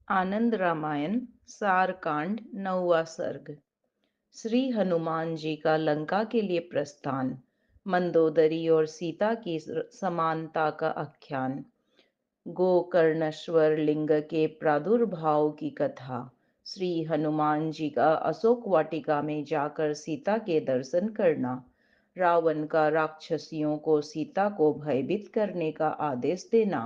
आनंद रामायण सार कांड 9वां सर्ग। श्री हनुमान जी का लंका के लिए प्रस्थान। मंदोदरी और सीता की समानता का आख्यान। गोकर्णेश्वर लिंग के प्रादुर्भाव की कथा। श्री हनुमान जी का अशोक वाटिका में जाकर सीता के दर्शन करना। रावण का राक्षसियों को सीता को भयभीत करने का आदेश देना।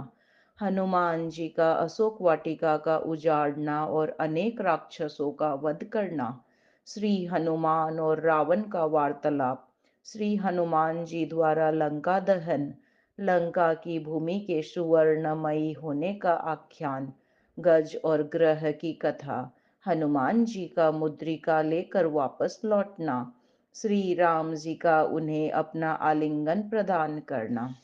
हनुमान जी का अशोक वाटिका का उजाड़ना और अनेक राक्षसों का वध करना। श्री हनुमान और रावण का वार्तालाप। श्री हनुमान जी द्वारा लंका दहन। लंका की भूमि के सुवर्णमयी होने का आख्यान। गज और ग्रह की कथा। हनुमान जी का मुद्रिका लेकर वापस लौटना। श्री राम जी का उन्हें अपना आलिंगन प्रदान करना।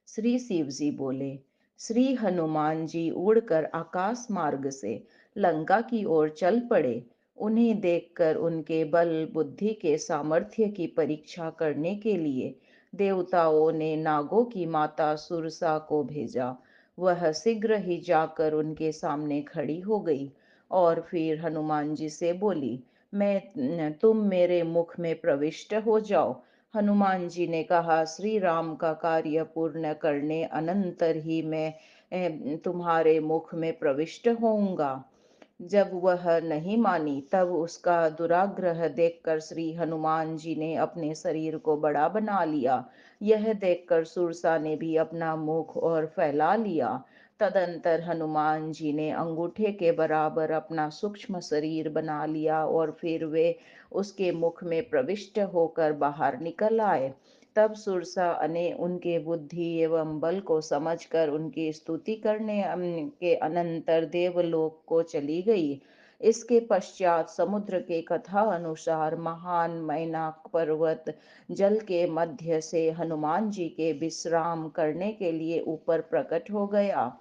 श्री शिव जी बोले, श्री हनुमान जी उड़कर आकाश मार्ग से लंका की ओर चल पड़े। उन्हें देखकर उनके बल बुद्धि के सामर्थ्य की परीक्षा करने के लिए देवताओं ने नागों की माता सुरसा को भेजा। वह शीघ्र ही जाकर उनके सामने खड़ी हो गई और फिर हनुमान जी से बोली, मैं तुम मेरे मुख में प्रविष्ट हो जाओ। हनुमान जी ने कहा, श्री राम का कार्य पूर्ण करने अनंतर ही मैं तुम्हारे मुख में प्रविष्ट होऊंगा। जब वह नहीं मानी तब उसका दुराग्रह देखकर श्री हनुमान जी ने अपने शरीर को बड़ा बना लिया। यह देखकर सुरसा ने भी अपना मुख और फैला लिया। तदंतर हनुमान जी ने अंगूठे के बराबर अपना सूक्ष्म शरीर बना लिया और फिर वे उसके मुख में प्रविष्ट होकर बाहर निकल आए। तब सुरसा ने उनके बुद्धि एवं बल को समझकर उनकी स्तुति करने के अनंतर देवलोक को चली गई। इसके पश्चात समुद्र के कथा अनुसार महान मैनाक पर्वत जल के मध्य से हनुमान जी के विश्राम करने के लिए ऊपर प्रकट हो गया।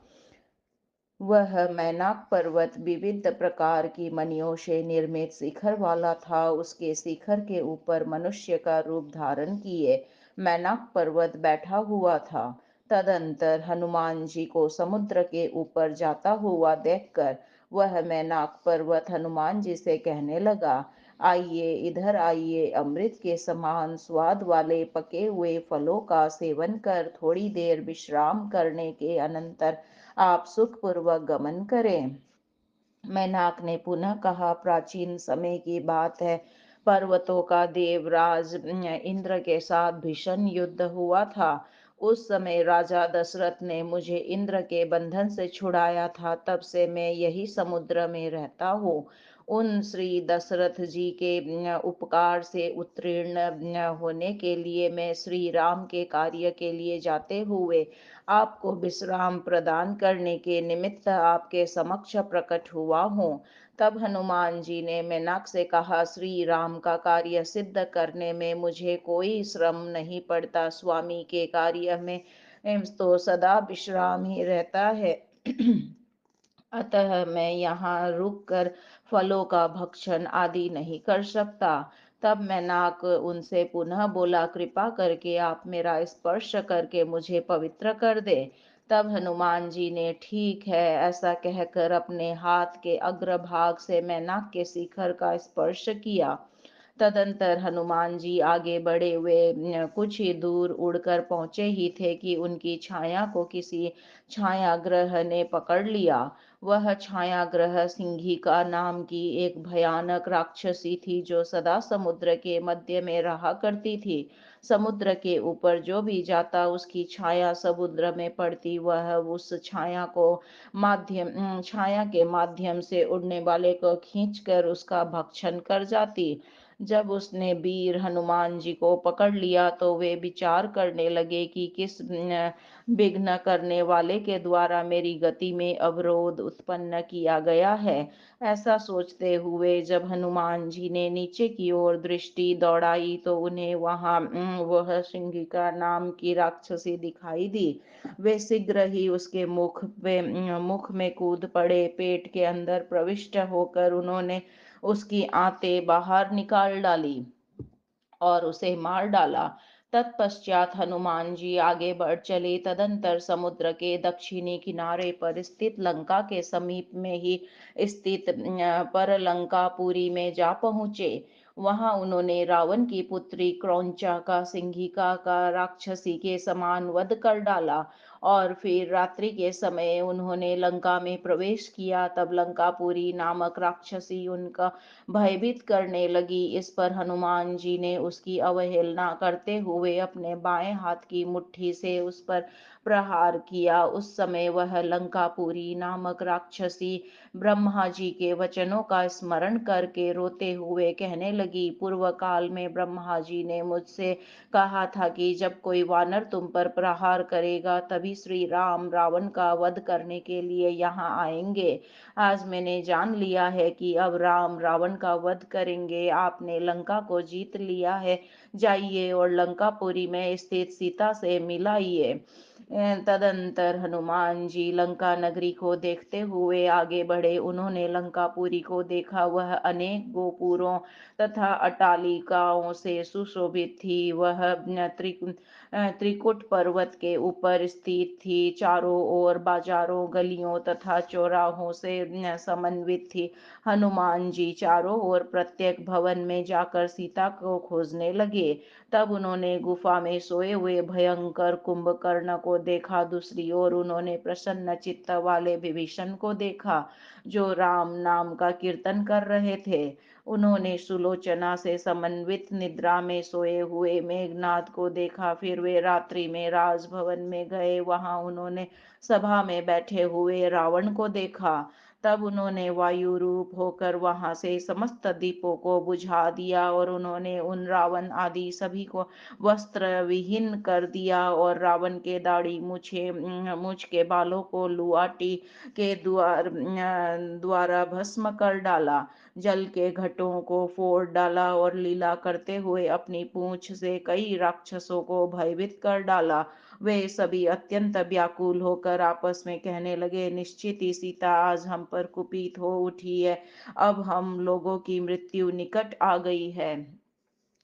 वह मैनाक पर्वत विविध प्रकार की मणियों से निर्मित शिखर वाला था। उसके शिखर के ऊपर मनुष्य का रूप धारण किए मैनाक पर्वत बैठा हुआ था। तदंतर हनुमान जी को समुद्र के ऊपर जाता हुआ देखकर वह मैनाक पर्वत हनुमान जी से कहने लगा, आइए इधर आइए, अमृत के समान स्वाद वाले पके हुए फलों का सेवन कर थोड़ी देर विश्राम करने के अनंतर आप सुखपूर्वक गमन करें। मैनाक ने पुनः कहा, प्राचीन समय की बात है, पर्वतों का देवराज इंद्र के साथ भीषण युद्ध हुआ था। उस समय राजा दशरथ ने मुझे इंद्र के बंधन से छुड़ाया था। तब से मैं यही समुद्र में रहता हूँ। उन श्री दशरथ जी के उपकार से उत्तीर्ण होने के लिए मैं श्री राम के कार्य के लिए जाते हुए आपको विश्राम प्रदान करने के निमित्त आपके समक्ष प्रकट हुआ हूँ। तब हनुमान जी ने मेनक से कहा, श्री राम का कार्य सिद्ध करने में मुझे कोई श्रम नहीं पड़ता। स्वामी के कार्य में तो सदा विश्राम ही रहता है। अतः मैं यहाँ रुककर फलों का भक्षण आदि नहीं कर सकता। तब मैनाक उनसे पुनः बोला, कृपा करके आप मेरा स्पर्श करके मुझे पवित्र कर दे। तब हनुमान जी ने ठीक है ऐसा कहकर अपने हाथ के अग्रभाग से मैनाक के शिखर का स्पर्श किया। तदंतर हनुमान जी आगे बढ़े। वे कुछ ही दूर उड़कर पहुंचे ही थे कि उनकी छाया को किसी छाया ग्रह ने पकड़ लिया। वह छाया ग्रह सिंहिका नाम की एक भयानक राक्षसी थी जो सदा समुद्र के मध्य में रहा करती थी। समुद्र के ऊपर जो भी जाता उसकी छाया समुद्र में पड़ती। वह उस छाया के माध्यम से उड़ने वाले को खींचकर उसका भक्षण कर जाती। जब उसने वीर हनुमान जी को पकड़ लिया तो वे विचार करने लगे कि किस विघ्न करने वाले के द्वारा मेरी गति में अवरोध उत्पन्न किया गया है। ऐसा सोचते हुए जब हनुमान जी ने नीचे की ओर दृष्टि दौड़ाई तो उन्हें वहां वह सिंहिका नाम की राक्षसी दिखाई दी। वे शीघ्र ही उसके मुख में कूद पड़े। पेट के अंदर प्रविष्ट होकर उन्होंने उसकी आंतें बाहर निकाल डाली और उसे मार डाला। तत्पश्चात हनुमान जी आगे बढ़ चले। तदंतर समुद्र के दक्षिणी किनारे पर स्थित लंका के समीप में ही स्थित पर लंकापुरी में जा पहुंचे। वहां उन्होंने रावण की पुत्री क्रौंचा का सिंहिका का राक्षसी के समान वध कर डाला और फिर रात्रि के समय उन्होंने लंका में प्रवेश किया। तब लंकापुरी नामक राक्षसी उनका भयभीत करने लगी। इस पर हनुमान जी ने उसकी अवहेलना करते हुए अपने बाएं हाथ की मुट्ठी से उस पर प्रहार किया। उस समय वह लंकापुरी नामक राक्षसी ब्रह्मा जी के वचनों का स्मरण करके रोते हुए कहने लगी, पूर्व काल में ब्रह्मा जी ने मुझसे कहा था कि जब कोई वानर तुम पर प्रहार करेगा तभी श्री राम रावण का वध करने के लिए यहाँ आएंगे। आज मैंने जान लिया है कि अब राम रावण का वध करेंगे। आपने लंका को जीत लिया है। जाइए और लंकापुरी में स्थित सीता से मिलाइए। तदंतर हनुमान जी लंका नगरी को देखते हुए आगे बढ़े। उन्होंने लंकापुरी को देखा। वह अनेक गोपुरों तथा अट्टालिकाओं से सुशोभित थी। वह त्रिकुट पर्वत के ऊपर स्थित थी। चारों ओर बाजारों, गलियों तथा चौराहों से समन्वित थी। हनुमान जी चारों ओर प्रत्येक भवन में जाकर सीता को खोजने लगे। तब उन्होंने गुफा में सोए हुए भयंकर कुंभकर्ण को देखा। दूसरी ओर उन्होंने प्रसन्न चित्त वाले विभीषण को देखा, जो राम नाम का कीर्तन कर रहे थे। उन्होंने सुलोचना से समन्वित निद्रा में सोए हुए मेघनाद को देखा। फिर वे रात्रि में राजभवन में गए। वहां उन्होंने सभा में बैठे हुए रावण को देखा। तब उन्होंने वायु रूप होकर वहां से समस्त दीपों को बुझा दिया और उन्होंने उन रावण आदि सभी को वस्त्र विहीन कर दिया और रावण के दाढ़ी मुछ के बालों को लुआटी के द्वारा भस्म कर डाला। जल के घटों को फोड़ डाला और लीला करते हुए अपनी पूंछ से कई राक्षसों को भयभीत कर डाला। वे सभी अत्यंत व्याकुल होकर आपस में कहने लगे, निश्चित ही सीता आज हम पर कुपित हो उठी है। अब हम लोगों की मृत्यु निकट आ गई है।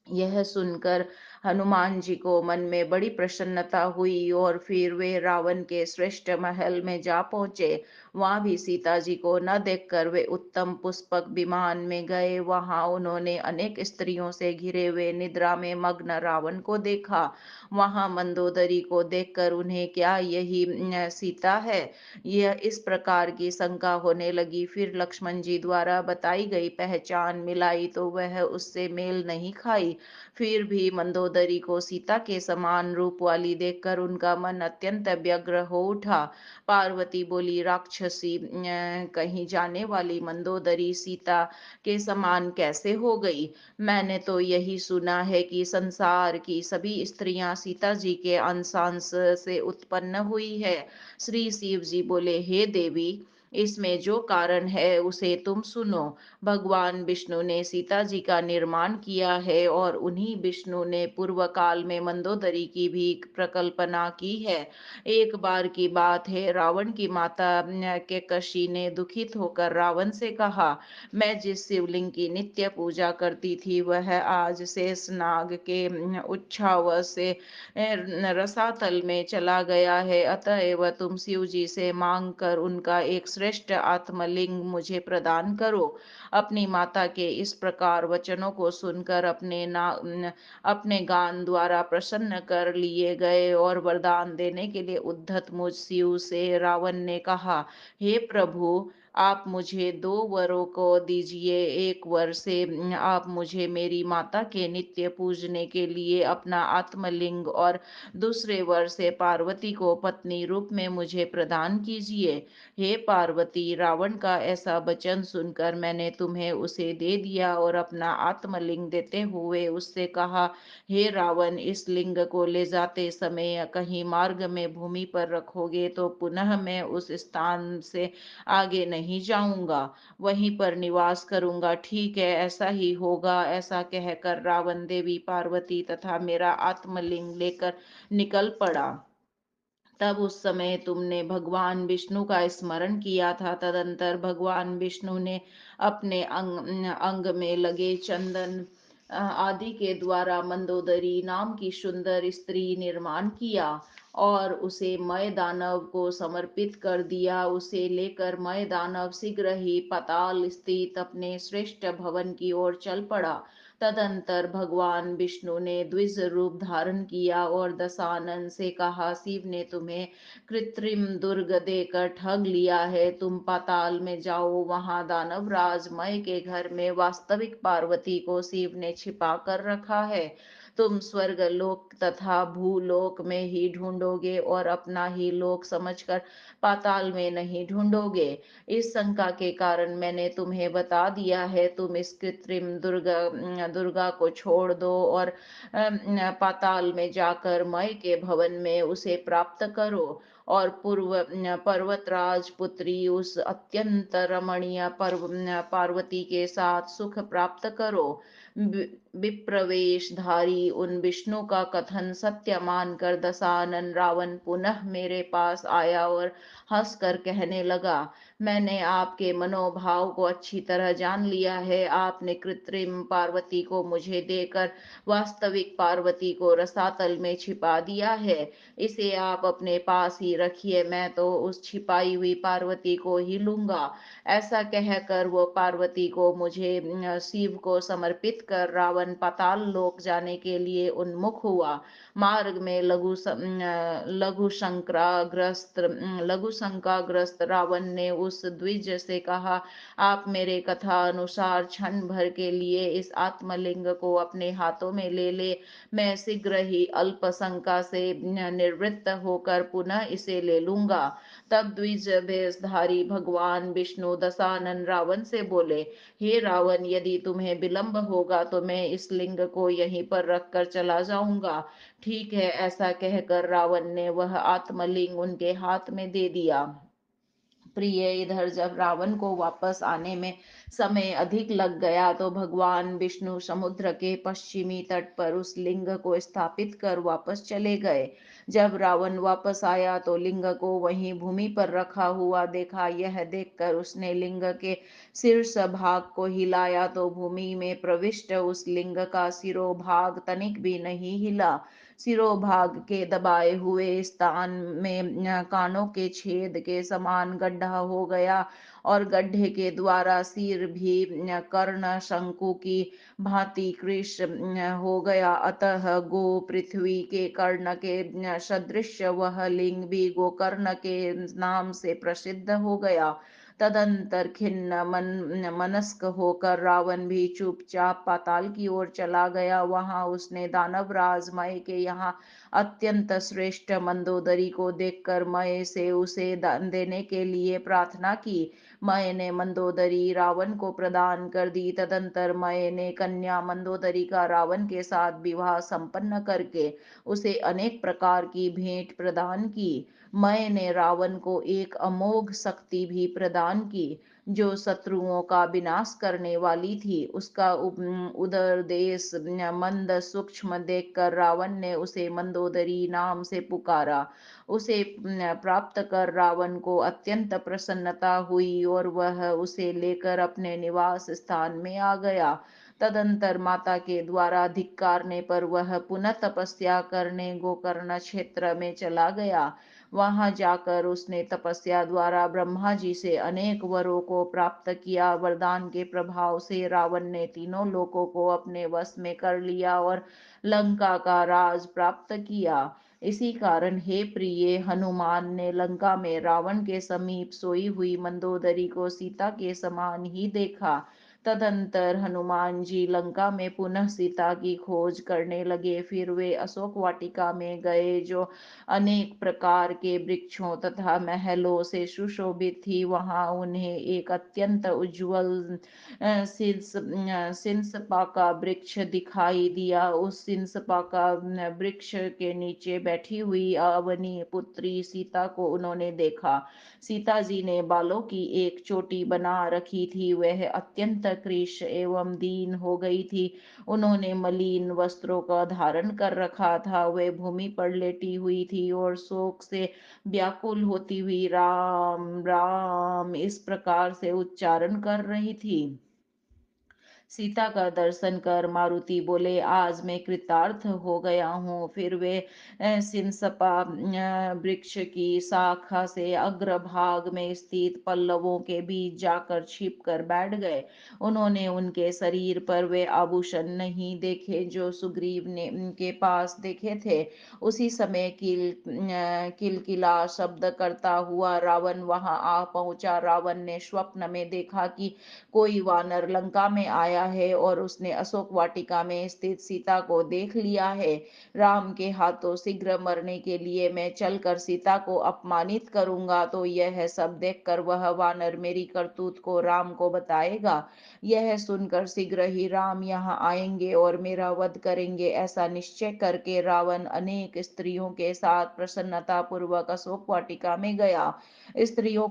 यह सुनकर हनुमान जी को मन में बड़ी प्रसन्नता हुई और फिर वे रावण के श्रेष्ठ महल में जा पहुंचे। वहां भी सीता जी को न देखकर वे उत्तम पुष्पक विमान में गए। वहां उन्होंने अनेक स्त्रियों से घिरे हुए निद्रा में मग्न रावण को देखा। वहां मंदोदरी को देखकर उन्हें क्या यही सीता है, यह इस प्रकार की शंका होने लगी। फिर लक्ष्मण जी द्वारा बताई गई पहचान मिलाई तो वह उससे मेल नहीं खाई। फिर भी मंदोदरी को सीता के समान रूप वाली देखकर उनका मन अत्यंत व्यग्र हो उठा। पार्वती बोली, राक्षसी कहीं जाने वाली मंदोदरी सीता के समान कैसे हो गई? मैंने तो यही सुना है कि संसार की सभी स्त्रियां सीता जी के अंशांश से उत्पन्न हुई है। श्री शिव जी बोले, हे देवी, इसमें जो कारण है उसे तुम सुनो। भगवान विष्णु ने सीता जी का निर्माण किया है और उन्हीं विष्णु ने पूर्व काल में मंदोदरी की भी प्रकल्पना की है। एक बार की बात है, रावण की माता के कशी ने दुखित होकर रावण से कहा, मैं जिस शिवलिंग की नित्य पूजा करती थी वह आज शेष नाग के उच्छाव से रसातल में चला गया है। अतएव तुम शिव जी से मांग कर उनका एक श्रेष्ठ आत्मलिंग मुझे प्रदान करो। अपनी माता के इस प्रकार वचनों को सुनकर अपने गान द्वारा प्रसन्न कर लिए गए और वरदान देने के लिए उद्धत मुझ शिव से रावण ने कहा, हे प्रभु, आप मुझे दो वरों को दीजिए। एक वर से आप मुझे मेरी माता के नित्य पूजने के लिए अपना आत्मलिंग और दूसरे वर से पार्वती को पत्नी रूप में मुझे प्रदान कीजिए। हे पार्वती, रावण का ऐसा वचन सुनकर मैंने तुम्हें उसे दे दिया और अपना आत्मलिंग देते हुए उससे कहा, हे रावण, इस लिंग को ले जाते समय कहीं मार्ग में भूमि पर रखोगे तो पुनः मैं उस स्थान से आगे नहीं जाऊंगा, वहीं पर निवास करूंगा। ठीक है, ऐसा ही होगा। ऐसा कहकर रावण देवी पार्वती तथा मेरा आत्मलिंग लेकर निकल पड़ा। तब उस समय तुमने भगवान विष्णु का स्मरण किया था। तदंतर भगवान विष्णु ने अपने अंग अंग में लगे चंदन आदि के द्वारा मंदोदरी नाम की सुंदर स्त्री निर्माण किया और उसे मय दानव को समर्पित कर दिया। उसे लेकर मय दानव शीघ्र ही पाताल स्थित अपने श्रेष्ठ भवन की ओर चल पड़ा। तदंतर भगवान विष्णु ने द्विज रूप धारण किया और दशानन से कहा, शिव ने तुम्हें कृत्रिम दुर्ग देकर ठग लिया है। तुम पाताल में जाओ, वहां दानवराज मय के घर में वास्तविक पार्वती को शिव ने छिपा कर रखा है। तुम स्वर्ग लोक तथा भूलोक में ही ढूंढोगे और अपना ही लोक समझकर पाताल में नहीं ढूंढोगे। इस शंका के कारण मैंने तुम्हें बता दिया है। तुम इस कृत्रिम दुर्गा को छोड़ दो और पाताल में जाकर मय के भवन में उसे प्राप्त करो और पर्वतराज पुत्री उस अत्यंत रमणीय पार्वती के साथ सुख प्राप्त करो। विप्रवेशधारी उन विष्णु का कथन सत्य मानकर दशानन रावण पुनः मेरे पास आया और हंसकर कहने लगा, मैंने आपके मनोभाव को अच्छी तरह जान लिया है। आपने कृत्रिम पार्वती को मुझे देकर वास्तविक पार्वती को रसातल में छिपा दिया है। इसे आप अपने पास ही रखिए, मैं तो उस छिपाई हुई पार्वती को ही लूंगा। ऐसा कहकर वो पार्वती को मुझे शिव को समर्पित कर रावण पाताल लोक जाने के लिए उन्मुख हुआ। मार्ग में लघु शंकाग्रस्त रावण ने उस द्विज से कहा, आप मेरे कथा अनुसार क्षण भर के लिए इस आत्मलिंग को अपने हाथों में ले ले। मैं शीघ्र ही अल्प शंका से निवृत्त होकर पुनः इसे ले लूंगा। तब द्विज वेशधारी भगवान विष्णु दशानन रावण से बोले, हे रावण, यदि तुम्हें विलंब होगा तो मैं इस लिंग को यहीं पर रखकर चला जाऊंगा। ठीक है, ऐसा कहकर रावण ने वह आत्मलिंग उनके हाथ में दे दिया। प्रिय, इधर जब रावण को वापस आने में समय अधिक लग गया तो भगवान विष्णु समुद्र के पश्चिमी तट पर उस लिंग को स्थापित कर वापस चले गए। जब रावण वापस आया तो लिंग को वहीं भूमि पर रखा हुआ देखा। यह देखकर उसने लिंग के शीर्ष भाग को हिलाया तो भूमि में प्रविष्ट उस लिंग का सिरोभाग तनिक भी नहीं हिला। सिरोभाग के दबाए हुए स्थान में कानों के छेद के समान गड्ढा हो गया और गड्ढे के द्वारा सिर भी कर्ण शंकु की भांति कृश हो गया। अतः गो पृथ्वी के कर्ण के सदृश वह लिंग भी गोकर्ण के नाम से प्रसिद्ध हो गया। तदंतर खिन्न मनस्क होकर रावण भी चुपचाप पाताल की ओर चला गया। वहां उसने दानवराज मय के यहाँ अत्यंत श्रेष्ठ मंदोदरी को देखकर मय से उसे दान देने के लिए प्रार्थना की। मय ने मंदोदरी रावण को प्रदान कर दी। तदंतर मय ने कन्या मंदोदरी का रावण के साथ विवाह संपन्न करके उसे अनेक प्रकार की भेंट प्रदान की। मय ने रावण को एक अमोघ शक्ति भी प्रदान की जो शत्रुओं का विनाश करने वाली थी। उसका उदर देश मंद सूक्ष्म देखकर रावण ने उसे मंदोदरी नाम से पुकारा। उसे प्राप्त कर रावण को अत्यंत प्रसन्नता हुई और वह उसे लेकर अपने निवास स्थान में आ गया। तदंतर माता के द्वारा धिक्कारने पर वह पुनः तपस्या करने गोकर्ण क्षेत्र में चला गया। वहां जाकर उसने तपस्या द्वारा ब्रह्मा जी से अनेक वरों को प्राप्त किया। वरदान के प्रभाव से रावण ने तीनों लोकों को अपने वश में कर लिया और लंका का राज प्राप्त किया। इसी कारण हे प्रिय, हनुमान ने लंका में रावण के समीप सोई हुई मंदोदरी को सीता के समान ही देखा। तदंतर हनुमान जी लंका में पुनः सीता की खोज करने लगे। फिर वे अशोक वाटिका में गए जो अनेक प्रकार के वृक्षों तथा महलों से सुशोभित थी। वहां उन्हें एक अत्यंत उज्जवल सिंसपा का वृक्ष दिखाई दिया। उस सिंसपा का वृक्ष के नीचे बैठी हुई अवनी पुत्री सीता को उन्होंने देखा। सीता जी ने बालों की एक चोटी बना रखी थी। वह अत्यंत कृश एवं दीन हो गई थी। उन्होंने मलिन वस्त्रों का धारण कर रखा था। वे भूमि पर लेटी हुई थी और शोक से व्याकुल होती हुई राम राम इस प्रकार से उच्चारण कर रही थी। सीता का दर्शन कर मारुति बोले, आज मैं कृतार्थ हो गया हूँ। फिर वे सिनसपा वृक्ष की शाखा से अग्रभाग में स्थित पल्लवों के बीच जाकर छिप कर बैठ गए। उन्होंने उनके शरीर पर वे आभूषण नहीं देखे जो सुग्रीव ने उनके पास देखे थे। उसी समय किलकिला शब्द करता हुआ रावण वहां आ पहुंचा। रावण ने स्वप्न में देखा कि कोई वानर लंका में आया है और उसने अशोक वाटिका में स्थित सीता को देख लिया है। राम के हाथों शीघ्र मरने के लिए मैं चलकर सीता को अपमानित करूंगा तो यह सब देखकर वह वानर मेरी करतूत को राम को बताएगा। यह सुनकर शीघ्र ही राम यहाँ आएंगे और मेरा वध करेंगे, ऐसा निश्चय करके रावण अनेक स्त्रियों के साथ प्रसन्नता पूर्वक अशोक वाटिका में गया। स्त्रियों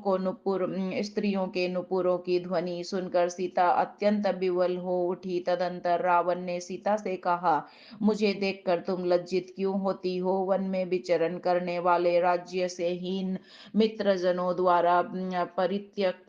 के नुपुरों की ध्वनि सुनकर सीता अत्यंत विवल हो उठी। तदंतर रावण ने सीता से कहा, मुझे देखकर तुम लज्जित क्यों होती हो? वन में विचरण करने वाले, राज्य से हीन, मित्रजनों द्वारा परित्यक्त,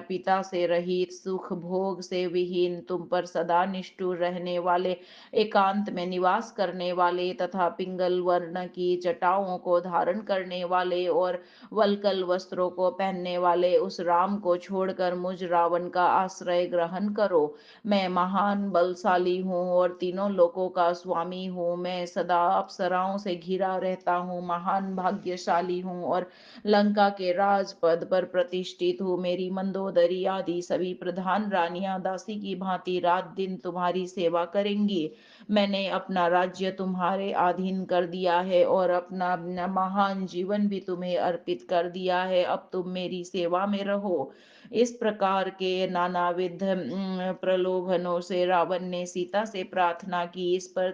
पिता से रहित, सुख भोग से विहीन, तुम पर सदा निष्ठुर रहने वाले, एकांत में निवास करने वाले तथा पिंगल वर्ण की जटाओं को धारण करने वाले और वल्कल वस्त्रों को पहनने वाले उस राम को छोड़कर मुझ रावण का आश्रय ग्रहण करो। मैं महान बलशाली हूँ और तीनों लोकों का स्वामी हूँ। मैं सदा अप्सराओं से घिरा रहता हूँ, महान भाग्यशाली हूँ और लंका के राजपद पर प्रतिष्ठित हूँ। मेरी मंदोदरी आदि सभी प्रधान रानियां दासी की भांति रात दिन तुम्हारी सेवा करेंगी। मैंने अपना राज्य तुम्हारे अधीन कर दिया है और अपना महान जीवन भी तुम्हें अर्पित कर दिया है। अब तुम मेरी सेवा में रहो। इस प्रकार के नानाविध प्रलोभनों से रावण ने सीता से प्रार्थना की। इस पर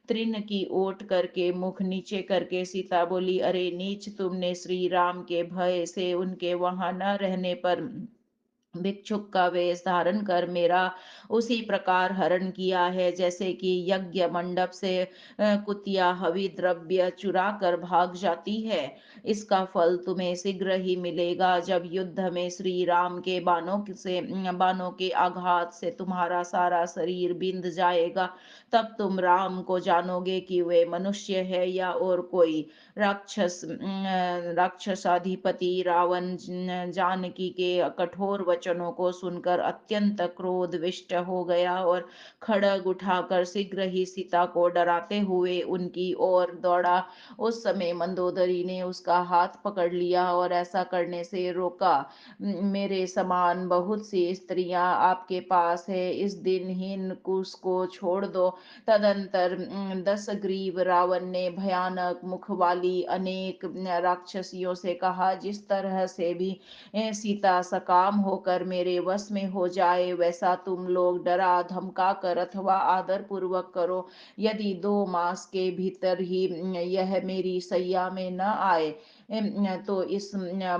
तृण की ओट करके मुख नीचे करके सीता बोली, अरे नीच, तुमने श्री राम के भय से उनके वहां न रहने पर भिक्षुक का वेश धारण कर मेरा उसी प्रकार हरण किया है जैसे कि यज्ञ मंडप से कुतिया हवि द्रव्य चुरा कर भाग जाती है। इसका फल तुम्हें शीघ्र ही मिलेगा। जब युद्ध में श्री राम के बाणों के आघात से तुम्हारा सारा शरीर बिंध जाएगा, तब तुम राम को जानोगे कि वे मनुष्य है या और कोई राक्षसाधिपति। रावण जानकी के कठोर वचनों को सुनकर अत्यंत क्रोधविष्ट हो गया और खड्ग उठाकर शीघ्र ही सीता को डराते हुए उनकी ओर दौड़ा। उस समय मंदोदरी ने उसका हाथ पकड़ लिया और ऐसा करने से रोका। मेरे समान बहुत सी स्त्रियां आपके पास है, इस दिनहीन कुश को छोड़ दो। तदंतर दशग्रीव रावण ने भयानक मुख वाली अनेक राक्षसियों से कहा, जिस तरह से भी सीता सकाम होकर मेरे वश में हो जाए वैसा तुम लोग डरा धमका कर अथवा आदर पूर्वक करो। यदि 2 मास के भीतर ही यह मेरी सैया में न आए तो इस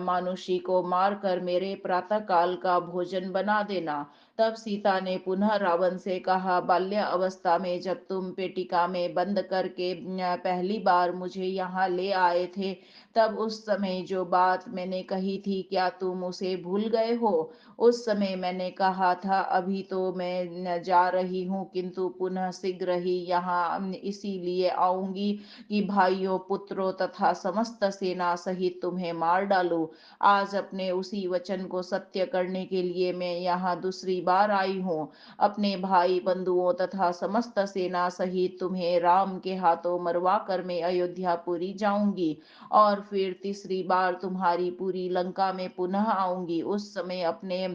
मानुषी को मारकर मेरे प्रातः काल का भोजन बना देना। तब सीता ने पुनः रावण से कहा, बाल्य अवस्था में जब तुम पेटिका में बंद करके पहली बार मुझे यहाँ ले आए थे, तब उस समय जो बात मैंने कही थी, क्या तुम उसे भूल गए हो? उस समय मैंने कहा था, अभी तो मैं जा रही हूँ किंतु पुनः शीघ्र ही यहाँ इसीलिए आऊंगी कि भाइयों, पुत्रों तथा समस्त सेना सहित तुम्हें मार डालूं। आज अपने उसी वचन को सत्य करने के लिए मैं यहाँ दूसरी बार आई हूँ। अपने भाई बंधुओं तथा समस्त सेना सहित तुम्हें राम के हाथों मरवा कर मैं अयोध्यापुरी जाऊंगी और फिर तीसरी बार तुम्हारी पूरी लंका में पुनः आऊंगी। उस समय अपने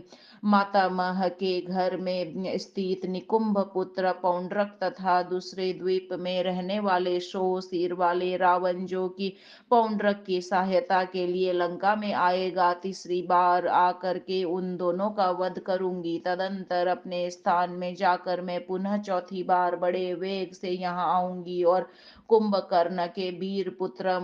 मातामह के घर में स्थित निकुंभ पुत्र पौंड्रक तथा दूसरे द्वीप में रहने वाले शो सिर वाले रावण, जो कि पौंड्रक की सहायता के लिए लंका में आएगा, तीसरी बार आकर के उन दोनों का वध करूंगी। तदंतर अपने स्थान में जाकर मैं पुनः चौथी बार बड़े वेग से यहाँ आऊंगी और कुंभकर्ण के वीर पुत्र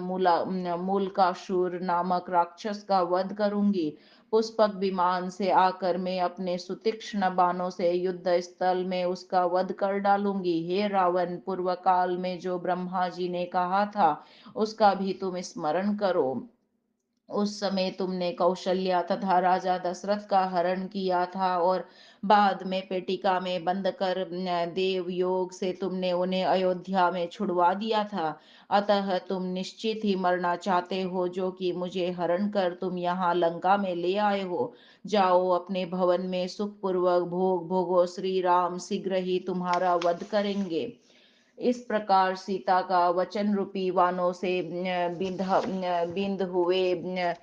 मूलकासुर नामक राक्षस का वध करूंगी। पुष्पक विमान से आकर मैं अपने सुतीक्ष्ण बाणों से युद्ध स्थल में उसका वध कर डालूंगी। हे रावण, पूर्व काल में जो ब्रह्मा जी ने कहा था उसका भी तुम स्मरण करो। उस समय तुमने कौशल्या तथा राजा दशरथ का हरण किया था और बाद में पेटिका में बंद कर देव योग से तुमने उन्हें अयोध्या में छुड़वा दिया था। अतः तुम निश्चित ही मरना चाहते हो, जो कि मुझे हरण कर तुम यहाँ लंका में ले आए हो। जाओ, अपने भवन में सुखपूर्वक भोग भोगो, श्री राम शीघ्र ही तुम्हारा वध करेंगे। इस प्रकार सीता का वचन रूपी वाणों से बिंद हुए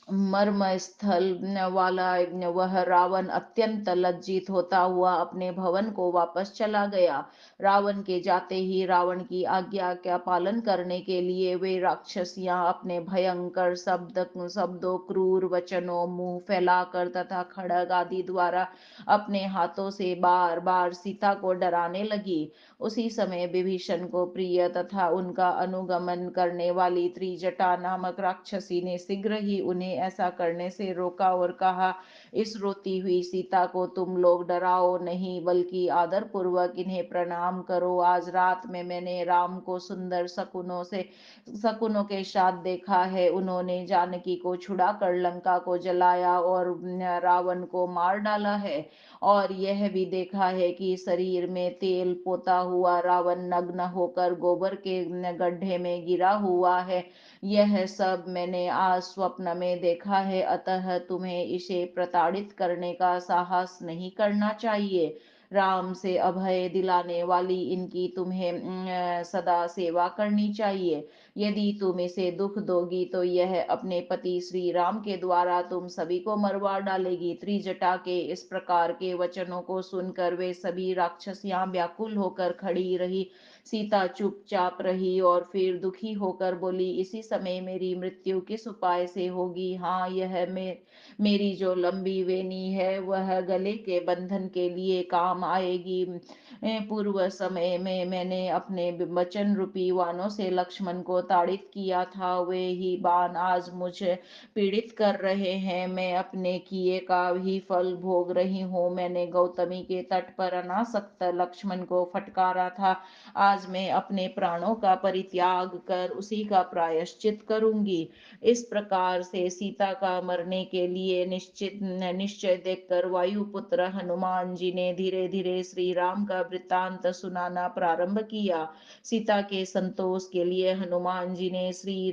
मर्म स्थल वाला वह रावण अत्यंत लज्जित होता हुआ अपने भवन को वापस चला गया। रावण के जाते ही रावण की आज्ञा का पालन करने के लिए वे राक्षसियां अपने भयंकर शब्दों, क्रूर वचनों, मुंह फैलाकर तथा खड्ग आदि द्वारा अपने हाथों से बार बार सीता को डराने लगी। उसी समय विभीषण को प्रिय तथा उनका अनुगमन करने वाली त्रिजटा नामक राक्षसी ने शीघ्र ही उन्हें ऐसा करने से रोका और कहा, इस रोती हुई सीता को तुम लोग डराओ नहीं, बल्कि आदर पूर्वक इन्हें प्रणाम करो। आज रात में मैंने राम को सुंदर शकुनों के साथ देखा है। उन्होंने जानकी को छुड़ा कर लंका को जलाया और रावण को मार डाला है। और यह भी देखा है कि शरीर में तेल पोता हुआ रावण नग्न होकर गोबर के गड्ढे में गिरा हुआ है। यह सब मैंने आज स्वप्न में देखा है, अतः तुम्हें इसे प्रताड़ित करने का साहस नहीं करना चाहिए। राम से अभय दिलाने वाली इनकी तुम्हें सदा सेवा करनी चाहिए। यदि तुम इसे दुख दोगी तो यह अपने पति श्री राम के द्वारा तुम सभी को मरवा डालेगी। त्रिजटा के इस प्रकार के वचनों को सुनकर वे सभी राक्षसियां व्याकुल होकर खड़ी रही। सीता चुपचाप रही और फिर दुखी होकर बोली, इसी समय मेरी मृत्यु किस उपाय से होगी? हाँ, यह मेरी जो लंबी वेनी है वह गले के बंधन के लिए काम आएगी। पूर्व समय में मैंने अपने वचन रूपी बाणों से लक्ष्मण को ताड़ित किया था, वे ही बाण आज मुझे पीड़ित कर रहे हैं। मैं अपने किए का ही फल भोग रही हूँ। मैंने गौतमी के तट पर अनासक्त लक्ष्मण को फटकारा था, आज मैं अपने प्राणों का परित्याग कर उसी का प्रायश्चित करूंगी। इस प्रकार से सीता का मरने के लिए निश्चय देखकर वायुपुत्र हनुमान जी ने धीरे धीरे श्री राम का वृत्तांत सुनाना प्रारंभ किया। सीता के संतोष के लिए हनुमान जी ने श्री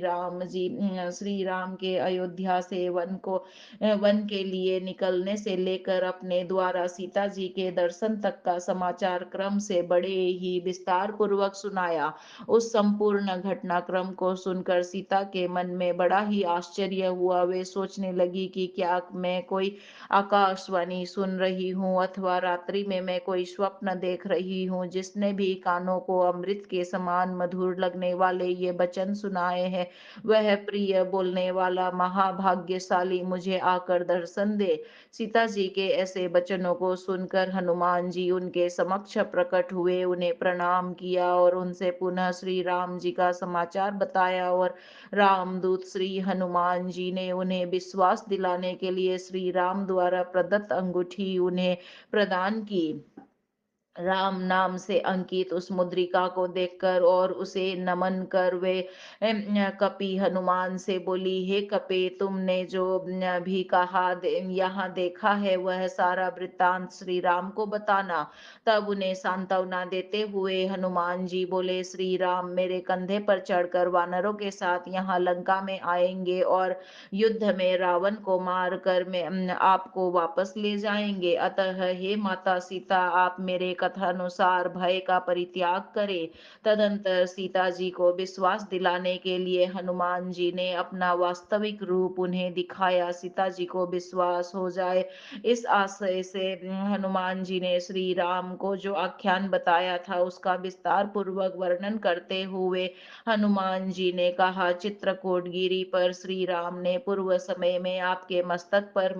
राम के अयोध्या से वन के लिए निकलने से लेकर अपने द्वारा सीता जी के दर्शन तक का समाचार क्रम से बड़े ही विस्तार पूर्वक सुनाया। उस संपूर्ण घटनाक्रम को सुनकर सीता के मन में बड़ा ही आश्चर्य हुआ। वे सोचने लगी कि क्या मैं कोई आकाशवाणी सुन रही हूँ अथवा रात्रि में मैं कोई स्वप्न देख रही हूँ। जिसने भी कानों को अमृत के समान मधुर लगने वाले ये वचन सुनाए हैं, वह प्रिय बोलने वाला महाभाग्यशाली मुझे आकर दर्शन दे। सीता जी के ऐसे वचनों को सुनकर हनुमान जी उनके समक्ष प्रकट हुए, उन्हें प्रणाम किया और उनसे पुनः श्री राम जी का समाचार बताया। और रामदूत श्री हनुमान जी ने उन्हें विश्वास दिलाने के लिए श्री राम द्वारा प्रदत्त अंगूठी उन्हें प्रदान की। राम नाम से अंकित उस मुद्रिका को देखकर और उसे नमन कर वे कपि हनुमान से बोली, हे कपे, तुमने जो भी कहा यहाँ देखा है वह सारा वृत्तांत श्री राम को बताना। तब उन्हें सांत्वना देते हुए हनुमान जी बोले, श्री राम मेरे कंधे पर चढ़कर वानरों के साथ यहाँ लंका में आएंगे और युद्ध में रावण को मार कर आपको वापस ले जाएंगे। अतः हे माता सीता, आप मेरे कथानुसार भय का परित्याग करें। तदंतर सीता जी को विश्वास दिलाने के लिए हनुमान जी ने अपना वास्तविक रूप उन्हें दिखाया। सीता जी को विश्वास हो जाए, इस आशय से हनुमान जी ने श्री राम को जो आख्यान बताया था उसका विस्तार पूर्वक वर्णन करते हुए हनुमान जी ने कहा, चित्रकूट गिरी पर श्री राम ने पूर्व समय में आपके मस्तक पर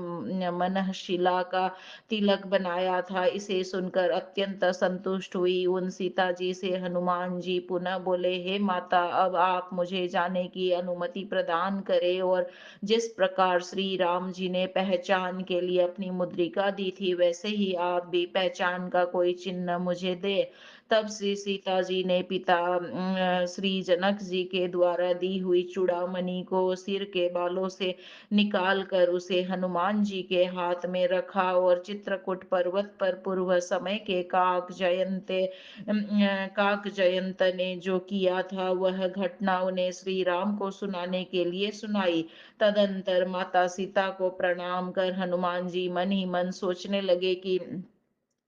मनःशिला का तिलक बनाया था। इसे सुनकर अत्यंत संतुष्ट हुई उन सीता जी से हनुमान जी पुनः बोले, हे माता, अब आप मुझे जाने की अनुमति प्रदान करें और जिस प्रकार श्री राम जी ने पहचान के लिए अपनी मुद्रिका दी थी, वैसे ही आप भी पहचान का कोई चिन्ह मुझे दे। तब श्री सीता जी ने पिता श्री जनक जी के द्वारा दी हुई चूड़ामणि को सिर के बालों से निकाल कर उसे हनुमान जी के हाथ में रखा और चित्रकूट पर्वत पर पूर्व समय के काक जयंत ने जो किया था वह घटना उन्हें श्री राम को सुनाने के लिए सुनाई। तदंतर माता सीता को प्रणाम कर हनुमान जी मन ही मन सोचने लगे कि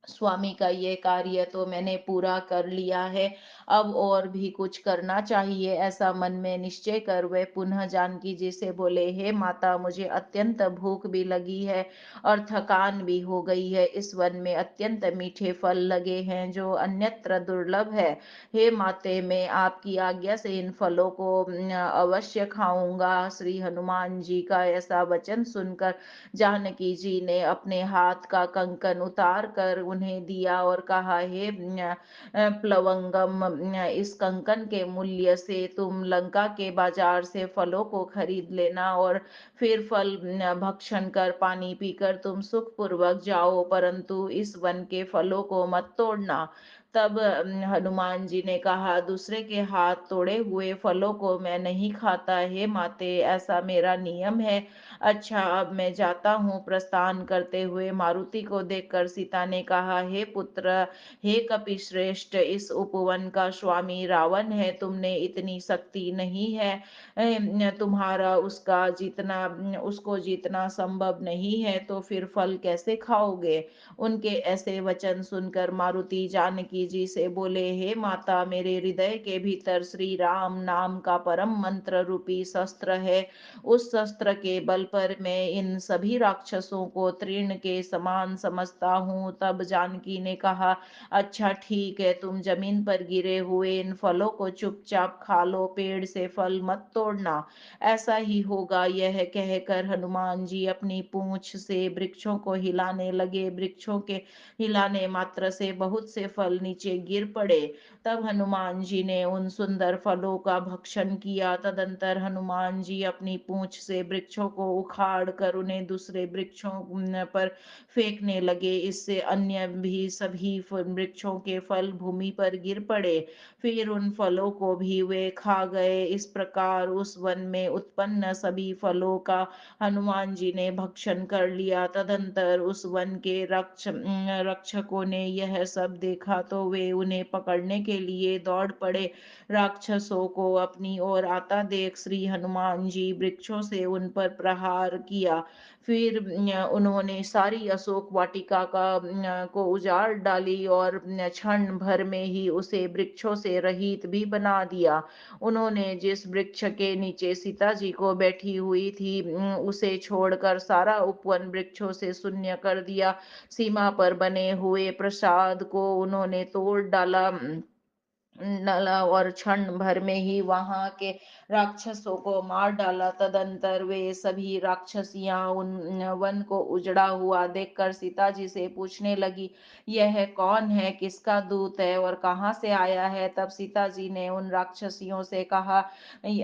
स्वामी का ये कार्य तो मैंने पूरा कर लिया है, अब और भी कुछ करना चाहिए, ऐसा मन में निश्चय कर वे पुनः जानकी जी से बोले, हे माता, मुझे अत्यंत भूख भी लगी है और थकान भी हो गई है। इस वन में अत्यंत मीठे फल लगे हैं जो अन्यत्र दुर्लभ है। हे माते, मैं आपकी आज्ञा से इन फलों को अवश्य खाऊंगा। श्री हनुमान जी का ऐसा वचन सुनकर जानकी जी ने अपने हाथ का कंकन उतार कर उन्हें दिया और कहा, हे प्लवंगम, इस कंकन के मूल्य से तुम लंका के बाजार से फलों को खरीद लेना और फिर फल भक्षण कर पानी पीकर तुम सुखपूर्वक जाओ, परंतु इस वन के फलों को मत तोड़ना। तब हनुमान जी ने कहा, दूसरे के हाथ तोड़े हुए फलों को मैं नहीं खाता, हे माते, ऐसा मेरा नियम है। अच्छा, अब मैं जाता हूँ। प्रस्थान करते हुए मारुति को देखकर सीता ने कहा, हे पुत्र, हे कपिश्रेष्ठ, इस उपवन का स्वामी रावण है, तुमने इतनी शक्ति नहीं है, तुम्हारा उसको जीतना संभव नहीं है, तो फिर फल कैसे खाओगे? उनके ऐसे वचन सुनकर मारुति जानकी जी से बोले, हे माता, मेरे हृदय के भीतर श्री राम नाम का परम मंत्र रूपी शस्त्र है। उस शस्त्र के बल पर मैं इन सभी राक्षसों को तृण के समान समझता हूँ। तब जानकी ने कहा, अच्छा ठीक है, तुम जमीन पर गिरे हुए इन फलों को चुपचाप खा लो, पेड़ से फल मत तोड़ना। ऐसा ही होगा। यह कहकर हनुमान जी अपनी पूंछ से वृक्षों को हिलाने लगे। वृक्षों के हिलाने मात्र से बहुत से फल नीचे गिर पड़े। तब हनुमान जी ने उन सुंदर फलों का भक्षण किया। तदंतर हनुमान जी अपनी पूंछ से वृक्षों को उखाड़ कर उन्हें दूसरे वृक्षों पर फेंकने लगे। इससे अन्य भी सभी वृक्षों के फल भूमि पर गिर पड़े। फिर उन फलों को भी वे खा गए। इस प्रकार उस वन में उत्पन्न सभी फलों का हनुमान जी ने भक्षण कर लिया। तदंतर उस वन के रक्षकों ने यह सब देखा तो वे उन्हें पकड़ने के लिए दौड़ पड़े। राक्षसों को अपनी ओर आता देख श्री हनुमान जी वृक्षों से उन पर प्रहार किया। फिर उन्होंने सारी अशोक वाटिका को उजाड़ डाली और क्षण भर में ही उसे वृक्षों से रहित भी बना दिया। उन्होंने जिस वृक्ष के नीचे सीता जी को बैठी हुई थी, उसे छोड़कर सारा उपवन वृक्षों से शून्य कर दिया। सीमा पर बने हुए प्रसाद को उन्होंने तोड़ डाला, नला और क्षण भर में ही वहां के राक्षसों को मार डाला। तदंतर वे सभी राक्षसियां उन वन को उजड़ा हुआ देखकर सीता जी से पूछने लगी, यह कौन है, किसका दूत है और कहाँ से आया है? तब सीता जी ने उन राक्षसियों से कहा,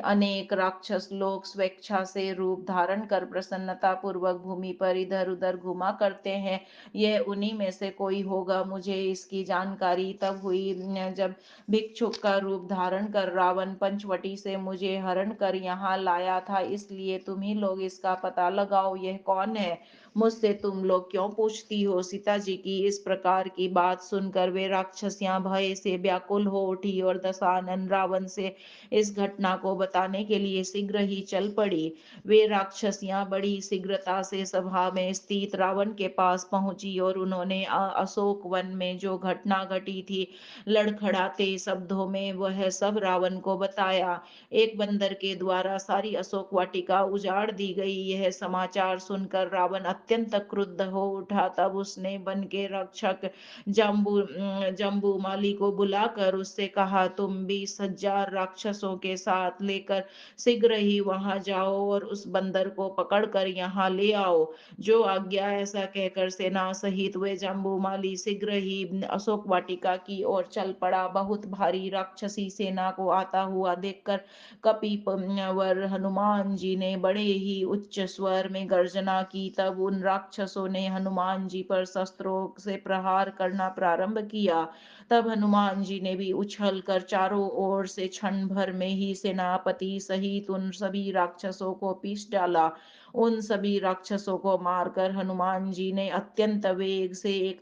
अनेक राक्षस लोग स्वेच्छा से रूप धारण कर प्रसन्नता पूर्वक भूमि पर इधर उधर घुमा करते हैं, यह उन्हीं में से कोई होगा। मुझे इसकी जानकारी तब हुई जब भिक्षुक का रूप धारण कर रावण पंचवटी से मुझे हरण कर यहाँ लाया था। इसलिए तुम ही लोग इसका पता लगाओ, यह कौन है, मुझसे तुम लोग क्यों पूछती हो? सीता जी की इस प्रकार की बात सुनकर वे राक्षसियां भय से व्याकुल हो उठी और दशानन रावण से इस घटना को बताने के लिए शीघ्र ही चल पड़ी। वे राक्षसियां बड़ी शीघ्रता से सभा में स्थित रावण के पास पहुंची और उन्होंने अशोक वन में जो घटना घटी थी लड़खड़ाते शब्दों में वह सब रावण को बताया। एक बंदर के द्वारा सारी अशोक वाटिका उजाड़ दी गई, यह समाचार सुनकर रावण अत्यंत क्रुद्ध हो उठा। तब उसने वन के रक्षक जम्बू माली को बुलाकर उससे कहा, तुम 20,000 राक्षसों के साथ लेकर शीघ्र ही वहां जाओ और उस बंदर को पकड़कर यहाँ ले आओ। जो आज्ञा, ऐसा कहकर सेना सहित वे जम्बूमाली शीघ्र ही अशोक वाटिका की ओर चल पड़ा। बहुत भारी राक्षसी सेना को आता हुआ देखकर कपिवर हनुमान जी ने बड़े ही उच्च स्वर में गर्जना की। तब उन राक्षसों ने हनुमान जी पर शस्त्रों से प्रहार करना प्रारंभ किया। तब हनुमान जी ने भी उछल कर चारों ओर से क्षण भर में ही सेनापति सहित उन सभी राक्षसों को पीस डाला। उन सभी राक्षसों को मारकर हनुमान जी ने अत्यंत वेग से एक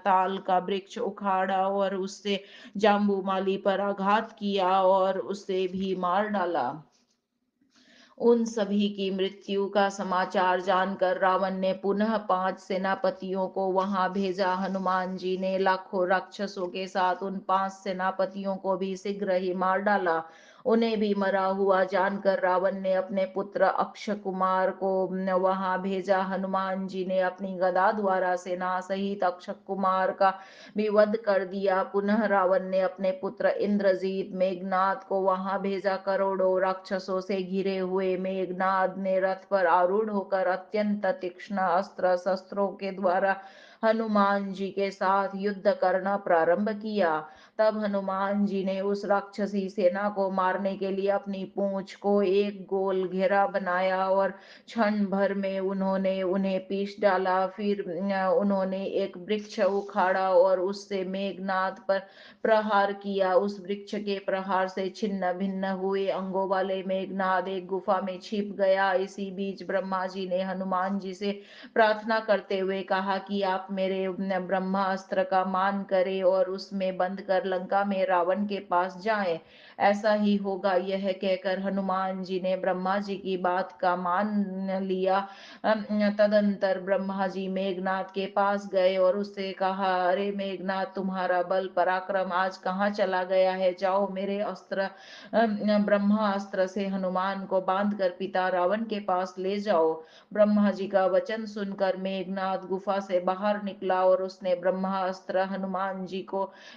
ताल का वृक्ष उखाड़ा और उससे जाम्बूमाली पर आघात किया और उसे भी मार डाला। उन सभी की मृत्यु का समाचार जानकर रावण ने पुनः 5 सेनापतियों को वहां भेजा। हनुमान जी ने लाखों राक्षसों के साथ उन 5 सेनापतियों को भी शीघ्र ही मार डाला। उन्हें भी मरा हुआ जानकर रावण ने अपने पुत्र अक्षय कुमार को वहां भेजा। हनुमान जी ने अपनी गदा द्वारा सेना सहित अक्षय कुमार का भी वध कर दिया। पुनः रावण ने अपने पुत्र इंद्रजीत मेघनाद को वहां भेजा। करोड़ों राक्षसों से घिरे हुए मेघनाद ने रथ पर आरूढ़ होकर अत्यंत तीक्ष्ण अस्त्र शस्त्रों के द्वारा हनुमान जी के साथ युद्ध करना प्रारंभ किया। तब हनुमान जी ने उस राक्षसी सेना को मारने के लिए अपनी पूंछ को एक गोल घेरा बनाया और क्षण भर में उन्होंने उन्हें पीस डाला। फिर उन्होंने एक वृक्ष उखाड़ा और उससे मेघनाद पर प्रहार किया। उस वृक्ष के प्रहार से छिन्न भिन्न हुए अंगों वाले मेघनाद एक गुफा में छिप गया। इसी बीच ब्रह्मा जी ने हनुमान जी से प्रार्थना करते हुए कहा कि आप मेरे ब्रह्मास्त्र का मान करें और उसमें बंद कर लंका में रावण के पास जाएं। ऐसा ही होगा। यह कहकर हनुमान जी ने ब्रह्मा जी की बात का मान लिया। तदंतर ब्रह्मा जी मेघनाथ के पास गए और उससे कहा, अरे मेघनाथ, तुम्हारा बल पराक्रम आज कहाँ चला गया है? जाओ, मेरे अस्त्र ब्रह्मास्त्र से हनुमान को बांध कर पिता रावण के पास ले जाओ। ब्रह्मा जी का वचन सुनकर मेघनाथ गुफा से बाहर निकला और उसने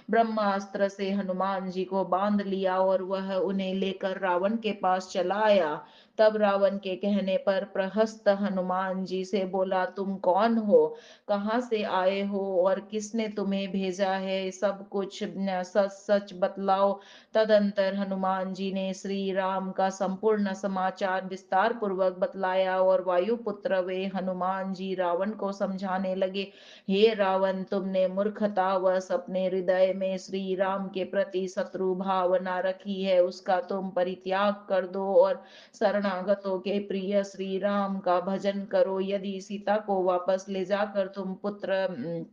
ब्रह्मास्त्र से हनुमान जी को बांध लिया और वह उन्हें लेकर रावण के पास चला आया। तब रावण के कहने पर प्रहस्त हनुमान जी से बोला, तुम कौन हो, कहाँ से आए हो और किसने तुम्हें भेजा है? सब कुछ सच सच बतलाओ। तदंतर हनुमान जी ने श्री राम का संपूर्ण समाचार विस्तार पूर्वक बतलाया और वायुपुत्र वे हनुमान जी रावण को समझाने लगे, हे रावण, तुमने मूर्खतावश अपने हृदय में श्री राम के प्रति शत्रु भावना रखी है। उसका तुम परित्याग कर दो और शरणागतों के प्रिय श्री राम का भजन करो। यदि सीता को वापस ले जाकर तुम पुत्र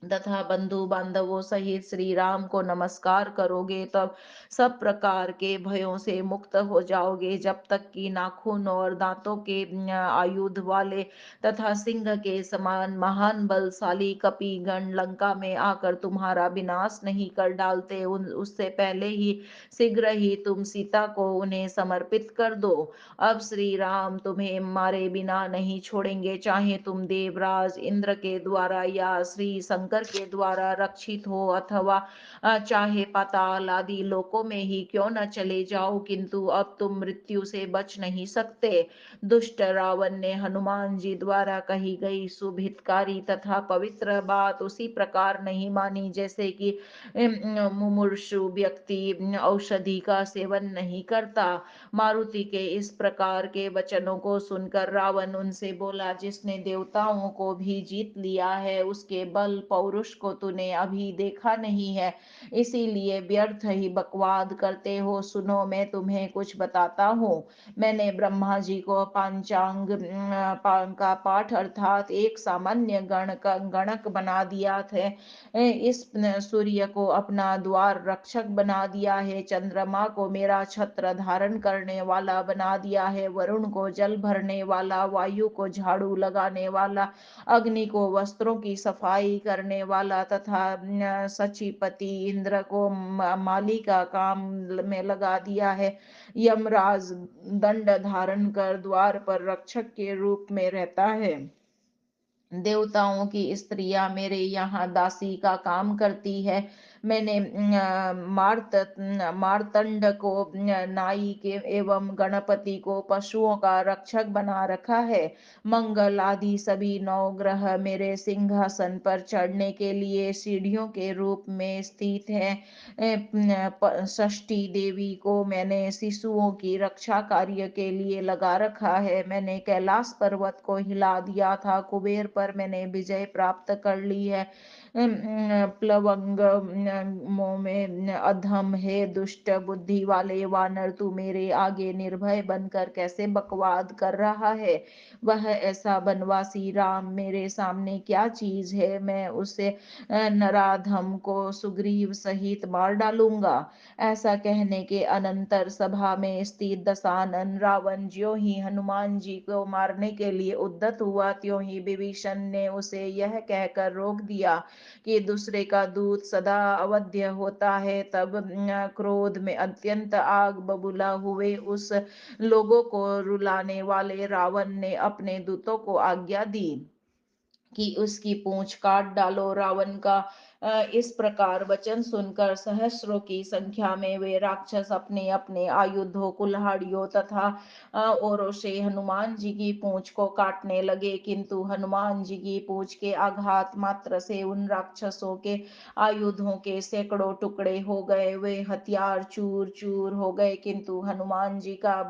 तथा बंधु बांधवों सहित श्री राम को नमस्कार करोगे, तब सब प्रकार के भयों से मुक्त हो जाओगे। जब तक कि नाखून और दांतों के आयुध वाले तथा सिंह के समान महान बलशाली कपीगण लंका में आकर तुम्हारा विनाश नहीं कर डालते, उन उससे पहले ही शीघ्र ही तुम सीता को उन्हें समर्पित कर दो। अब श्री राम तुम्हें मारे बिना नहीं छोड़ेंगे, चाहे तुम देवराज इंद्र के द्वारा या श्री शंकर के द्वारा रक्षित हो अथवा चाहे पाताल आदि लोकों में ही क्यों न चले जाओ, किंतु अब तुम मृत्यु से बच नहीं सकते। दुष्ट रावण ने हनुमान जी द्वारा कही गई सुभितकारी तथा पवित्र बात उसी प्रकार नहीं मानी जैसे कि मुमूर्षु व्यक्ति औषधि का सेवन नहीं करता। मारुति के इस प्रकार के वचनों को सुनकर रावण उनसे बोला, जिसने देवताओं को भी जीत लिया है, उसके बल पौरुष को तूने अभी देखा नहीं है, इसीलिए व्यर्थ ही बकवाद करते हो। सुनो, मैं तुम्हें कुछ बताता हूँ। मैंने ब्रह्मा जी को पांचांग का पाठ अर्थात एक सामान्य गणक बना दिया था। इस सूर्य को अपना द्वार रक्षक बना दिया है, चंद्रमा को मेरा छत्र धारण करने वाला बना दिया है, वरुण को जल भरने वाला, वायु को झाड़ू लगाने वाला, अग्नि को वस्त्रों की सफाई करने वाला तथा सचिपति इंद्र को माली का काम में लगा दिया है। यमराज दंड धारण कर द्वार पर रक्षक के रूप में रहता है। देवताओं की स्त्रियां मेरे यहाँ दासी का काम करती है। मैंने मार्तंड को नाई के एवं गणपति को पशुओं का रक्षक बना रखा है। मंगल आदि सभी नौ ग्रह मेरे सिंहासन पर चढ़ने के लिए सीढ़ियों के रूप में स्थित हैं। षष्ठी देवी को मैंने शिशुओं की रक्षा कार्य के लिए लगा रखा है। मैंने कैलाश पर्वत को हिला दिया था, कुबेर पर मैंने विजय प्राप्त कर ली है। प्लवंग मुंह में अधम है, दुष्ट बुद्धि वाले वानर, तू मेरे आगे निर्भय बनकर कैसे बकवाद कर रहा है। वह ऐसा बनवासी राम मेरे सामने क्या चीज है, मैं उसे नराधम को सुग्रीव सहित मार डालूंगा। ऐसा कहने के अनंतर सभा में स्थित दशानन रावण ज्यों ही हनुमान जी को मारने के लिए उद्यत हुआ, त्यों ही विभीषण ने उसे यह कहकर रोक दिया कि दूसरे का दूत सदा अवध्य होता है। तब क्रोध में अत्यंत आग बबूला हुए उस लोगों को रुलाने वाले रावण ने अपने दूतों को आज्ञा दी कि उसकी पूंछ काट डालो। रावण का इस प्रकार वचन सुनकर सहस्रों की संख्या में वे राक्षस अपने अपने आयुधों, कुल्हाड़ियों तथा औरों से हनुमान जी की पूंछ को काटने लगे, किंतु हनुमान जी की पूंछ के आघात मात्र से उन राक्षसों के आयुधों के सैकड़ों टुकड़े हो गए। वे हथियार चूर चूर हो गए, किंतु हनुमान जी का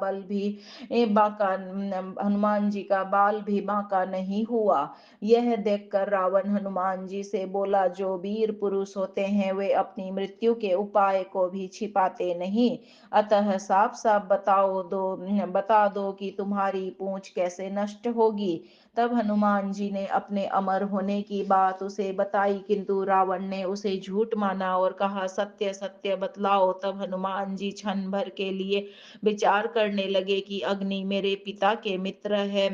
बाल भी बांका नहीं हुआ। यह देखकर रावण हनुमान जी से बोला, जो वीर पुरुष होते हैं वे अपनी मृत्यु के उपाय को भी छिपाते नहीं। अतः साफ साफ बता दो कि तुम्हारी पूंछ कैसे नष्ट होगी। तब हनुमान जी ने अपने अमर होने की बात उसे बताई, किंतु रावण ने उसे झूठ माना और कहा, सत्य सत्य बतलाओ। तब हनुमान जी क्षण भर के लिए विचार करने लगे कि अग्नि मेरे पिता के मित्र है,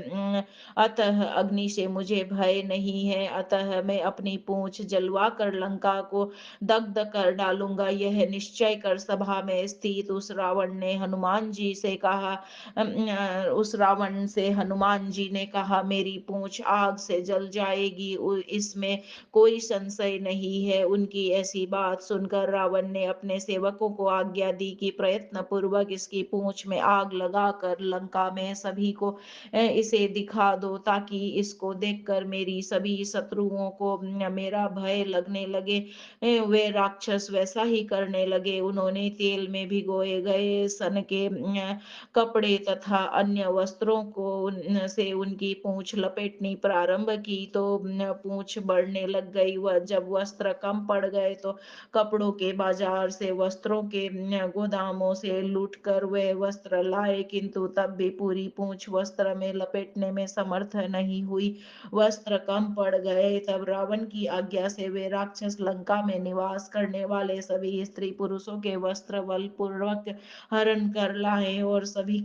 अतः अग्नि से मुझे भय नहीं है, अतः मैं अपनी पूंछ जलवा कर लंका को दग्ध कर डालूंगा। यह निश्चय कर सभा में स्थित उस रावण से हनुमान जी ने कहा, मेरी पूंछ आग से जल जाएगी, इसमें कोई संशय नहीं है। उनकी ऐसी बात सुनकर रावण ने अपने सेवकों को आज्ञा दी कि प्रयत्न पूर्वक इसकी पूंछ में आग लगाकर लंका में सभी को इसे दिखा दो, ताकि इसको देखकर मेरी सभी शत्रुओं को मेरा भय लगने लगे। वे राक्षस वैसा ही करने लगे। उन्होंने तेल में भिगोए गए सन के कपड़े तथा अन्य वस्त्रों से उनकी पूंछ लपेटनी प्रारंभ की, तो पूंछ बढ़ने लग गई। वह जब वस्त्र कम पड़ गए तो कपड़ों के बाजार से वस्त्रों के गोदामों से लूटकर वे वस्त्र लाए, किंतु तब भी पूरी पूंछ वस्त्र में लपेटने में समर्थ नहीं हुई। वस्त्र कम पड़ गए। तब रावण की आज्ञा से वे राक्षस लंका में निवास करने वाले सभी स्त्री पुरुषों के वस्त्र बलपूर्वक हरण कर लाए और सभी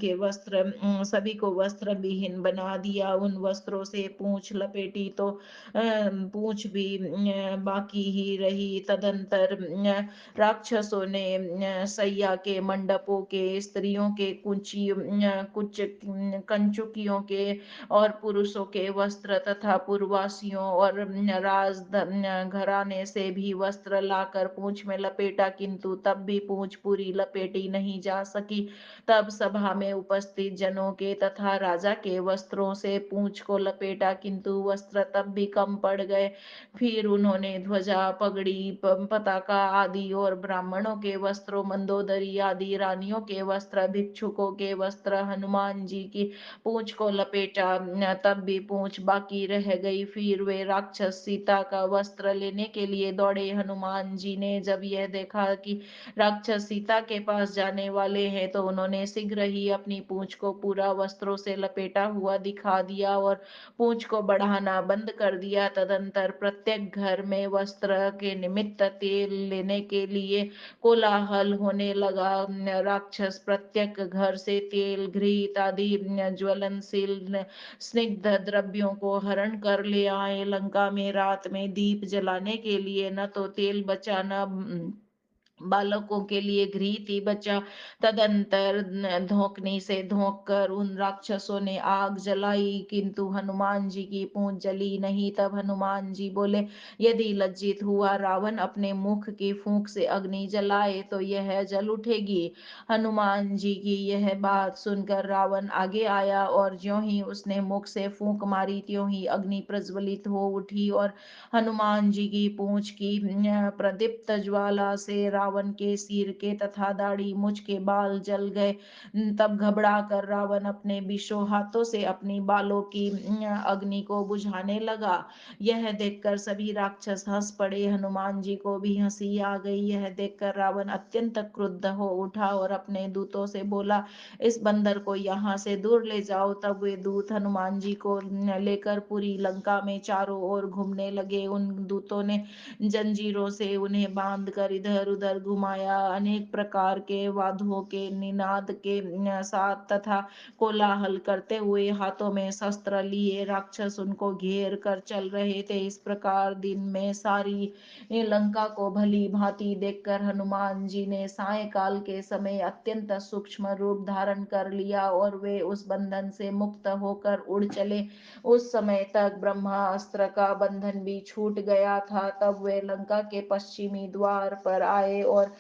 को वस्त्र विहीन बना दिया। उन वस्त्रों से पूंछ लपेटी तो पूंछ भी बाकी ही रही। तदंतर राक्षसों ने सैया के मंडपों के, स्त्रियों के कुछ कंचुकियों के और पुरुषों के वस्त्र तथा पूर्ववासियों और राज घराने से भी वस्त्र लाकर पूंछ में लपेटा, किंतु तब भी पूंछ पूरी लपेटी नहीं जा सकी। तब सभा में उपस्थित जनों के तथा राजा के वस्त्रों से पूंछ को लपेटा, किंतु वस्त्र तब भी कम पड़ गए। फिर उन्होंने ध्वजा, पगड़ी, पताका आदि और ब्राह्मणों के वस्त्रों, मंदोदरी आदि रानियों के वस्त्र, भिक्षुकों के वस्त्र, हनुमान जी की पूंछ को लपेटा, तब भी पूंछ बाकी रह गई। फिर वे राक्षस सीता का वस्त्र लेने के लिए दौड़े। हनुमान जी ने जब यह देखा कि राक्षस सीता के पास जाने वाले हैं, तो उन्होंने शीघ्र ही अपनी पूंछ को पूरा वस्त्रों से लपेटा हुआ दिखा दिया और पूंछ को बढ़ाना बंद कर दिया। तदंतर प्रत्येक घर में वस्त्र के निमित्त तेल लेने के लिए कोलाहल होने लगा। राक्षस प्रत्येक घर से तेल, घृत आदि ज्वलनशील स्निग्ध द्रव्यों को हरण कर ले आए। लंका में रात में दीप जलाने के लिए न तो तेल बचा, न बालकों के लिए गृह थी बचा। तदंतर धोकनी से धोख कर उन राक्षसों ने आग जलाई, किंतु हनुमान जी की पूंछ जली नहीं। तब हनुमान जी बोले, यदि लज्जित हुआ रावण अपने मुख की फूंक से अग्नि जलाए तो यह जल उठेगी। हनुमान जी की यह बात सुनकर रावण आगे आया, और ज्यों ही उसने मुख से फूंक मारी त्यों ही अग्नि प्रज्वलित हो उठी, और हनुमान जी की पूंछ की प्रदीप्त ज्वाला से रावण के सिर के तथा दाढ़ी मूछ के बाल जल गए। तब घबरा कर रावण अपने विशो हाथों से अपनी बालों की अग्नि को बुझाने लगा। यह देखकर सभी राक्षस हंस पड़े। हनुमान जी को भी हंसी आ गई। यह देखकर रावण अत्यंत क्रुद्ध हो उठा और अपने दूतों से बोला, इस बंदर को यहाँ से दूर ले जाओ। तब वे दूत हनुमान जी को लेकर पूरी लंका में चारों ओर घूमने लगे। उन दूतों ने जंजीरों से उन्हें बांध कर इधर उधर घुमाया। अनेक प्रकार के वाद्यों के निनाद के साथ तथा कोलाहल करते हुए हाथों में शस्त्र लिए राक्षस उनको घेर कर चल रहे थे। इस प्रकार दिन में सारी लंका को भली भांति देखकर हनुमान जी ने सायंकाल के समय अत्यंत सूक्ष्म रूप धारण कर लिया, और वे उस बंधन से मुक्त होकर उड़ चले। उस समय तक ब्रह्मास्त्र का बंधन भी छूट गया था। तब वे लंका के पश्चिमी द्वार पर आए, और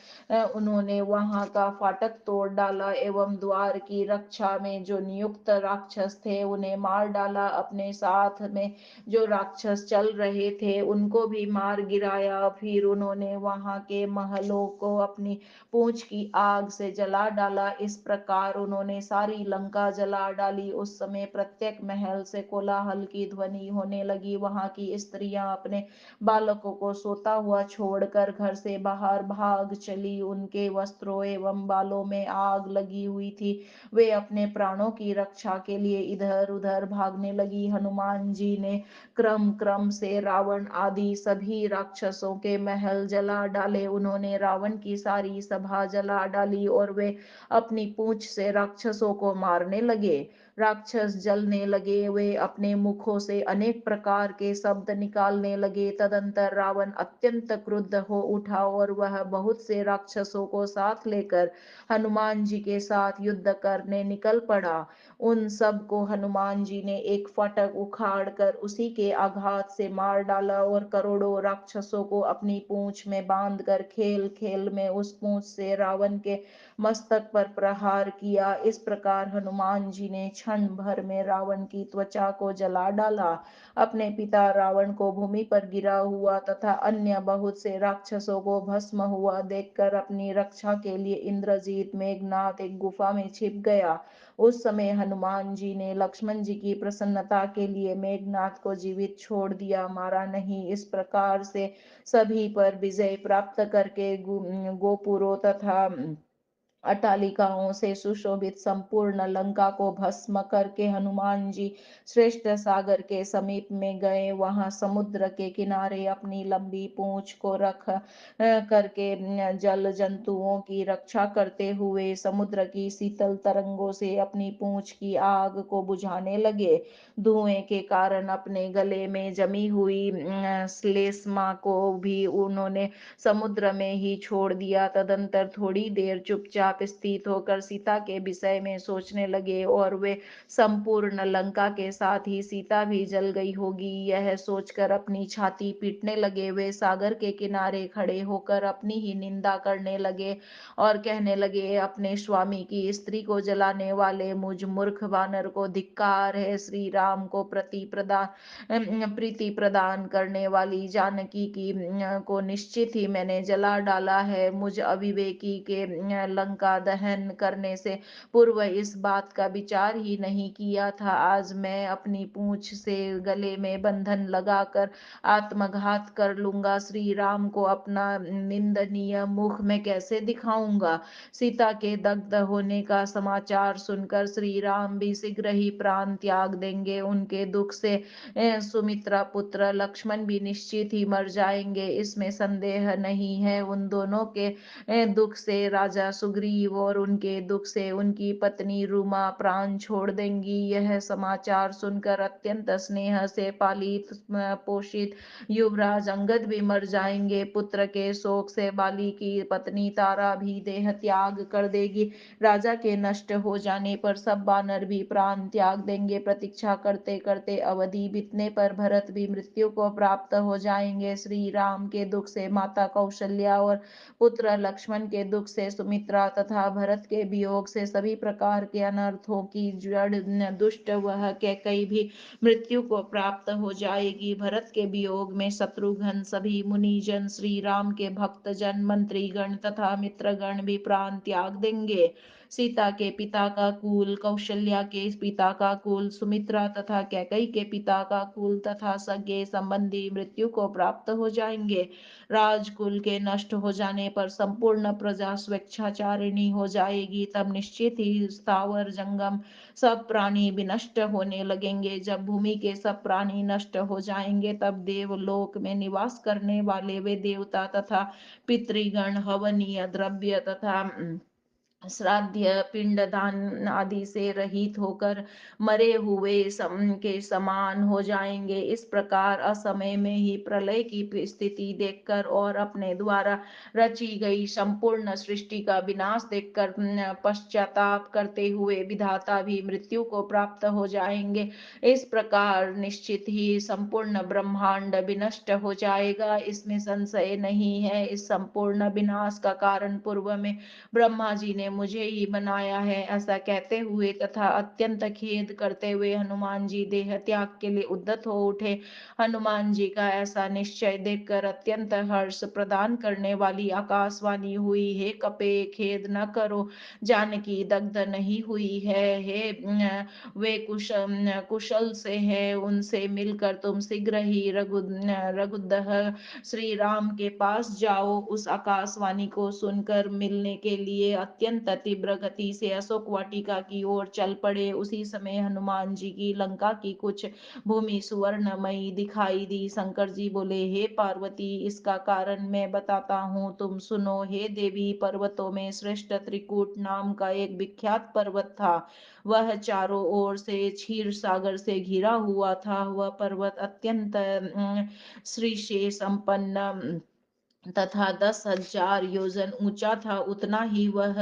उन्होंने वहां का फाटक तोड़ डाला एवं द्वार की रक्षा में जो नियुक्त राक्षस थे उन्हें मार डाला। अपने साथ में जो राक्षस चल रहे थे उनको भी मार गिराया। फिर उन्होंने वहां के महलों को अपनी पूंछ की आग से जला डाला। इस प्रकार उन्होंने सारी लंका जला डाली। उस समय प्रत्येक महल से कोलाहल की ध्वनि होने लगी। वहां की स्त्रियां अपने बालकों को सोता हुआ छोड़कर घर से बाहर भाग चली। उनके वस्त्रों एवं बालों में आग लगी हुई थी। वे अपने प्राणों की रक्षा के लिए इधर उधर भागने लगी। हनुमान जी ने क्रम क्रम से रावण आदि सभी राक्षसों के महल जला डाले। उन्होंने रावण की सारी सभा जला डाली, और वे अपनी पूंछ से राक्षसों को मारने लगे। राक्षस जलने लगे। वे अपने मुखों से अनेक प्रकार के शब्द निकालने लगे। तदंतर रावण अत्यंत क्रुद्ध हो उठा, और वह बहुत से राक्षसों को साथ लेकर हनुमान जी के साथ युद्ध करने निकल पड़ा। उन सब को हनुमान जी ने एक फटक उखाड़ कर उसी के आघात से मार डाला, और करोड़ों राक्षसों को अपनी पूंछ में बांध कर खेल खेल में उस पूंछ से रावण के मस्तक पर प्रहार किया। इस प्रकार हनुमान जी ने क्षण भर में रावण की त्वचा को जला डाला। अपने पिता रावण को भूमि पर गिरा हुआ तथा अन्य बहुत से राक्षसों को भस्म हुआ देखकर अपनी रक्षा के लिए इंद्रजीत मेघनाथ एक गुफा में छिप गया। उस समय हनुमान जी ने लक्ष्मण जी की प्रसन्नता के लिए मेघनाथ को जीवित छोड़ दिया, मारा नहीं। इस प्रकार से सभी पर विजय प्राप्त करके गोपुरों तथा अट्टालिकाओं से सुशोभित संपूर्ण लंका को भस्म करके हनुमान जी श्रेष्ठ सागर के समीप में गए। वहां समुद्र के किनारे अपनी लंबी पूंछ को रख करके जल जंतुओं की रक्षा करते हुए समुद्र की शीतल तरंगों से अपनी पूंछ की आग को बुझाने लगे। धुएं के कारण अपने गले में जमी हुई श्लेष्मा को भी उन्होंने समुद्र में ही छोड़ दिया। तदंतर थोड़ी देर चुपचाप स्थित होकर सीता के विषय में सोचने लगे, और वे संपूर्ण लंका के साथ ही सीता भी जल गई होगी यह सोचकर अपनी छाती पीटने लगे। वे सागर के किनारे खड़े होकर अपनी ही निंदा करने लगे और कहने लगे, अपने स्वामी की स्त्री को जलाने वाले मुझ मूर्ख वानर को धिक्कार है। श्री राम को प्रीति प्रदान करने वाली जानकी की को निश्चित ही मैंने जला डाला है। मुझ अविवेकी के लंका दहन करने से पूर्व इस बात का विचार ही नहीं किया था। आज मैं अपनी पूंछ से गले में बंधन लगाकर आत्मघात कर लूंगा। श्री राम को अपना निंदनीय मुख में कैसे दिखाऊंगा। सीता के दग्ध होने का समाचार सुनकर श्री राम भी शीघ्र ही प्राण त्याग देंगे। उनके दुख से सुमित्रा पुत्र लक्ष्मण भी निश्चित ही मर जाएंगे, इसमें संदेह नहीं है। उन दोनों के दुख से राजा सुग्रीव सुग्रीव और उनके दुख से उनकी पत्नी रुमा प्राण छोड़ देंगी। यह समाचार सुनकर अत्यंत स्नेह से पालित पोषित युवराज अंगद भी मर जाएंगे। पुत्र के शोक से बाली की पत्नी तारा भी देह त्याग कर देगी। राजा के नष्ट हो जाने पर सब वानर भी प्राण त्याग देंगे। प्रतीक्षा करते करते अवधि बीतने पर भरत भी मृत्यु को प्राप्त हो जाएंगे। श्री राम के दुख से माता कौशल्या और पुत्र लक्ष्मण के दुख से सुमित्रा तथा भरत के वियोग से सभी प्रकार के अनर्थों की जड़ दुष्ट वह कैकई भी मृत्यु को प्राप्त हो जाएगी। भरत के वियोग में शत्रुघ्न सभी मुनिजन श्री राम के भक्तजन मंत्रीगण तथा मित्रगण भी प्राण त्याग देंगे। सीता के पिता का कुल, कौशल्या के पिता का कुल, सुमित्रा तथा कैकई के पिता का कुल तथा सगे संबंधी मृत्यु को प्राप्त हो जाएंगे। राजकुल के नष्ट हो जाने पर संपूर्ण प्रजा स्वेच्छाचारिणी हो जाएगी। तब निश्चित ही स्थावर जंगम सब प्राणी विनष्ट होने लगेंगे। जब भूमि के सब प्राणी नष्ट हो जाएंगे तब देवलोक में निवास करने वाले वे देवता तथा पितृगण हवनीय द्रव्य तथा श्राद्ध पिंडदान आदि से रहित होकर मरे हुए के समान हो जाएंगे। इस प्रकार असमय में ही प्रलय की स्थिति देखकर और अपने द्वारा रची गई संपूर्ण सृष्टि का विनाश देखकर पश्चाताप करते हुए विधाता भी मृत्यु को प्राप्त हो जाएंगे। इस प्रकार निश्चित ही संपूर्ण ब्रह्मांड विनष्ट हो जाएगा, इसमें संशय नहीं है। इस संपूर्ण विनाश का कारण पूर्व में ब्रह्मा जी ने मुझे ही बनाया है, ऐसा कहते हुए तथा अत्यंत खेद करते हुए हनुमान जी देह त्याग के लिए उद्यत हो उठे। हनुमान जी का ऐसा निश्चय देखकर अत्यंत हर्ष प्रदान करने वाली आकाशवाणी हुई, हे कपे खेद न करो, जानकी दग्ध नहीं हुई है। हे वे कुशल से है, उनसे मिलकर तुम शीघ्र ही रघुदह श्री राम के पास जाओ। उस आकाशवाणी को सुनकर मिलने के लिए अत्यंत तीव्र गति से अशोक वाटिका की ओर चल पड़े। उसी समय हनुमान जी की लंका की कुछ भूमि सुवर्णमयी दिखाई दी। शंकर जी बोले, हे पार्वती, इसका कारण मैं बताता हूँ, तुम सुनो। हे देवी, पर्वतों में श्रेष्ठ त्रिकूट नाम का एक विख्यात पर्वत था। वह चारों ओर से क्षीर सागर से घिरा हुआ था। वह पर्वत अत्यंत श्री से संपन्न तथा 10,000 योजन ऊंचा था। उतना ही वह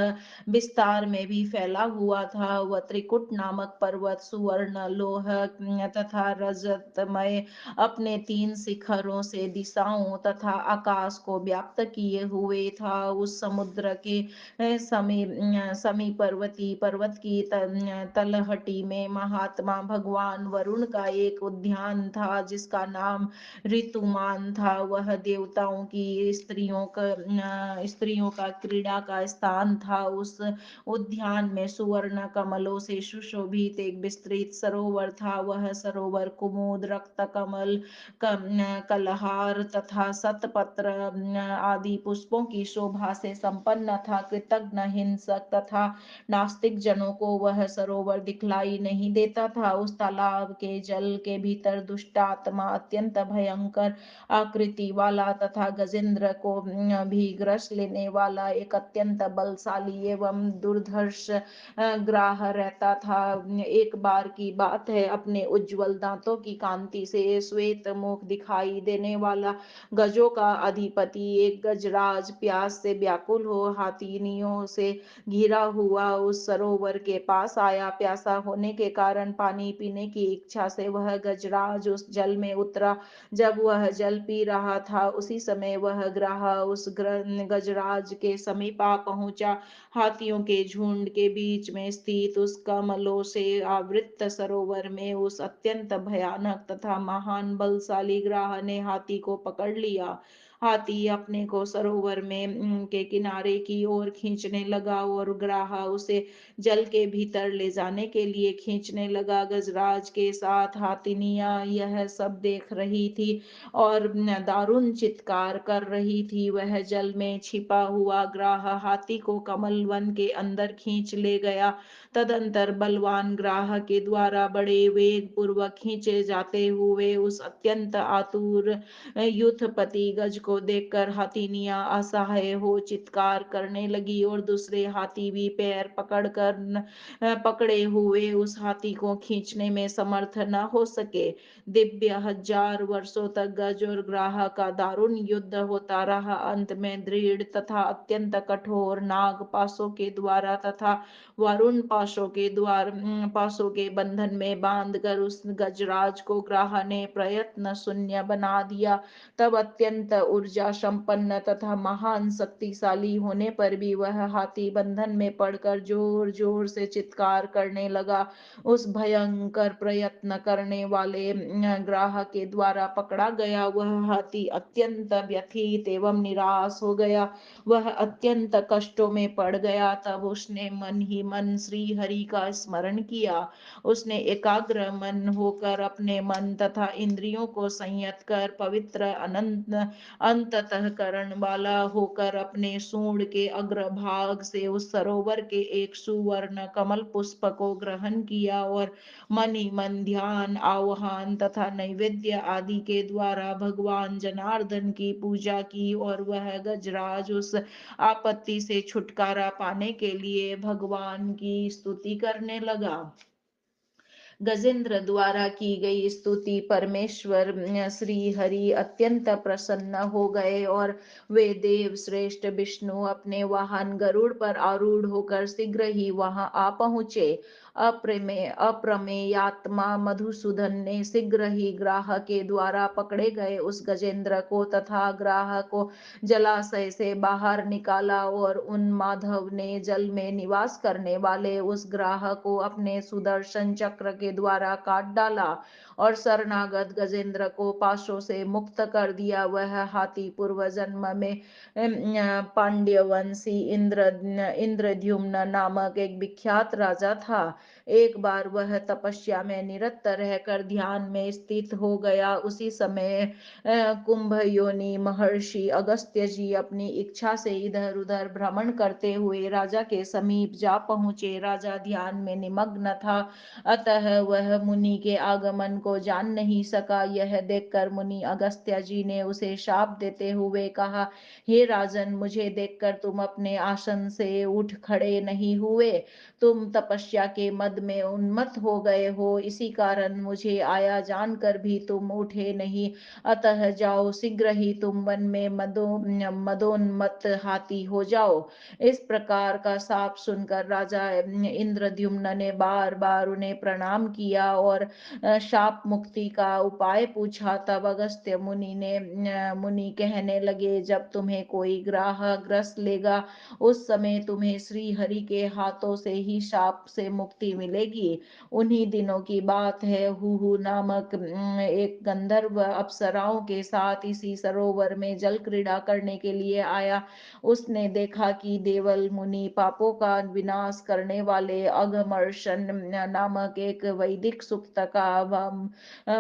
विस्तार में भी फैला हुआ था। वह त्रिकुट नामक पर्वत सुवर्ण, लोह तथा रजतमय अपने 3 शिखरों से दिशाओं तथा आकाश को व्याप्त किए हुए था। उस समुद्र के समीपवर्ती पर्वत की तलहटी में महात्मा भगवान वरुण का एक उद्यान था, जिसका नाम ऋतुमान था। वह देवताओं की स्त्रियों का क्रीड़ा का स्थान था। उस उद्यान में सुवर्ण कमलों से सुशोभित एक विस्तृत सरोवर था। वह सरोवर कुमुद, रक्त कमल, कलहार तथा शतपत्र आदि पुष्पों की शोभा से संपन्न था। कृतज्ञ हिंसक तथा नास्तिक जनों को वह सरोवर दिखलाई नहीं देता था। उस तालाब के जल के भीतर दुष्ट आत्मा अत्यंत भयंकर आकृति वाला तथा गजेंद्र को भी ग्रस लेने वाला एक अत्यंत बलशाली एवं दुर्धर्ष ग्राह रहता था। एक बार की बात है, अपने उज्जवल दांतों की कांति से श्वेत मुख दिखाई देने वाला गजों का अधिपति एक गजराज प्यास से व्याकुल हो हाथीनियों से घिरा हुआ उस सरोवर के पास आया। प्यासा होने के कारण पानी पीने की इच्छा से वह गजराज उस जल में उतरा। जब वह जल पी रहा था, उसी समय वह ग्राह उस गजराज के समीप आ पहुंचा। हाथियों के झुंड के बीच में स्थित उस कमलों से आवृत सरोवर में उस अत्यंत भयानक तथा महान बलशाली ग्राह ने हाथी को पकड़ लिया। हाथी अपने को सरोवर में के किनारे की ओर खींचने लगा और ग्राह उसे जल के भीतर ले जाने के लिए खींचने लगा। गजराज के साथ हाथिनियां यह सब देख रही थी और दारुण चित्कार कर रही थी। वह जल में छिपा हुआ ग्राह हाथी को कमल वन के अंदर खींच ले गया। तदंतर बलवान ग्राह के द्वारा बड़े वेग पूर्वक खींचे जाते हुए उस अत्यंत आतुर युद्धपति गज को देखकर हथिनियां असहाय हो चित्कार करने लगी और दूसरे हाथी भी पैर पकड़े हुए उस हाथी को खींचने में समर्थ न हो सके। दिव्य 1000 वर्षों तक गज और ग्राह का दारुण युद्ध होता रहा। अंत में दृढ़ तथा अत्यंत कठोर नाग पाशों के द्वारा तथा वरुण पाशों के बंधन में बांधकर उस गजराज को ग्राह ने प्रयत्न शून्य बना दिया। तब अत्यंत ऊर्जा संपन्न तथा महान शक्तिशाली होने पर भी वह हाथी बंधन में पड़कर जोर जोर से चित्कार करने लगा। उस भयंकर प्रयत्न करने वाले ग्राह के द्वारा पकड़ा गया वह हाथी अत्यंत व्यथित एवं निराश हो गया। वह अत्यंत कष्टों में पड़ गया। तब उसने मन ही मन श्री हरि का स्मरण किया। उसने एकाग्र मन होकर अपने मन तथा इंद्रियों को संयत कर पवित्र अनंत अंतःकरण वाला होकर अपने सूंड के अग्रभाग से उस सरोवर के एक सुवर्ण कमल पुष्प को ग्रहण किया और मन ही मन ध्यान आह्वान तथा नैवेद्य आदि के द्वारा भगवान जनार्दन की पूजा की और वह गजराज उस आपत्ति से छुटकारा पाने के लिए भगवान की स्तुति करने लगा। गजेंद्र द्वारा की गई स्तुति परमेश्वर श्री हरि अत्यंत प्रसन्न हो गए और वे देव श्रेष्ठ विष्णु अपने वाहन गरुड़ पर आरूढ़ होकर शीघ्र ही वहां आ पहुंचे। अप्रमेयात्मा मधुसूदन ने शीघ्र ही ग्राह के द्वारा पकड़े गए उस गजेंद्र को तथा ग्राह को जलाशय से बाहर निकाला और उन माधव ने जल में निवास करने वाले उस ग्राह को अपने सुदर्शन चक्र के द्वारा काट डाला और शरणागत गजेंद्र को पाशों से मुक्त कर दिया। वह हाथी पूर्व जन्म में पांड्यवंशी इंद्रद्युम्न नामक एक विख्यात राजा था। एक बार वह तपस्या में निरत रहकर ध्यान में स्थित हो गया। उसी समय कुंभ योनि महर्षि अगस्त्य जी अपनी इच्छा से इधर उधर भ्रमण करते हुए राजा के समीप जा पहुंचे। राजा ध्यान में निमग्न था, अतः वह मुनि के आगमन को जान नहीं सका। यह देखकर मुनि अगस्त्य जी ने उसे शाप देते हुए कहा, हे राजन, मुझे देखकर तुम अपने आसन से उठ खड़े नहीं हुए। तुम तपस्या के मद में उन्मत्त हो गए हो, इसी कारण मुझे आया जानकर भी तुम उठे नहीं। अतः जाओ, शीघ्र ही तुम वन में मदोन्मत्त हाथी हो जाओ। इस प्रकार का शाप सुनकर राजा इंद्रद्युम्न ने बार बार उन्हें प्रणाम किया और शाप मुक्ति का उपाय पूछा। तब अगस्त्य मुनि कहने लगे, जब तुम्हें कोई ग्राह ग्रस लेगा उस समय तुम्हें श्री हरि के हाथों से ही शाप से मुक्ति मिलेगी। उन्हीं दिनों की बात है, हुहु नामक एक गंधर्व अप्सराओं के साथ इसी सरोवर में जल क्रीड़ा करने के लिए आया। उसने देखा कि देवल मुनि पापों का विनाश करने वाले अघमर्षण नामक एक वैदिक सूक्त का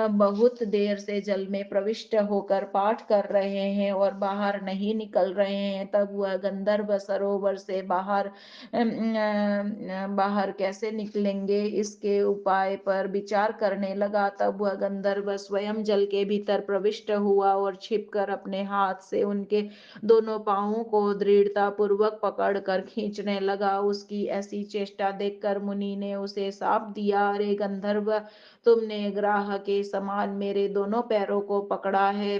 बहुत देर से जल में प्रविष्ट होकर पाठ कर रहे हैं और बाहर नहीं निकल रहे हैं। तब वह गंधर्व सरोवर से बाहर कैसे निकलेंगे, इसके उपाय पर विचार करने लगा। तब वह गंधर्व स्वयं जल के भीतर प्रविष्ट हुआ और छिपकर अपने हाथ से उनके दोनों पांवों को दृढ़ता पूर्वक पकड़कर खींचने लगा। उसकी ऐसी चेष्टा देखकर मुनि ने उसे शाप दिया, अरे गंधर्व, तुमने ग्राह के समान मेरे दोनों पैरों को पकड़ा है,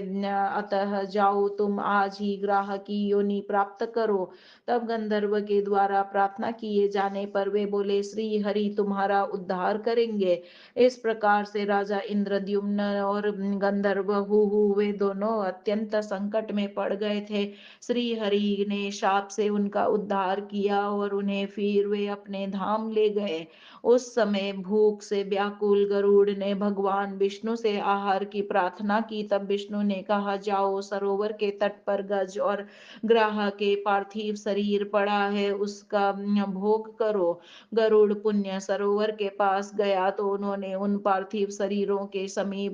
अतः जाओ, तुम आज ही ग्राह की योनि प्राप्त करो। तब गंधर्व के द्वारा प्रार्थना किए जाने पर वे बोले, श्री हरि तुम्हारा उद्धार करेंगे। इस प्रकार से राजा इंद्रद्युम्न और गंधर्व हुहु वे दोनों अत्यंत संकट में पड़ गए थे। श्री हरि ने शाप से उनका उद्धार किया और उन्हें फिर वे अपने धाम ले गए। उस समय भूख से व्याकुल गरुड़ ने भगवान विष्णु से आहार की प्रार्थना की। तब विष्णु ने कहा, जाओ, सरोवर के तट पर गज और ग्राह के पार्थिव शरीर पड़ा है, उसका भोग करो। गरुड़ पुण्य सरोवर के पास गया तो उन्होंने उन पार्थिव शरीरों के समीप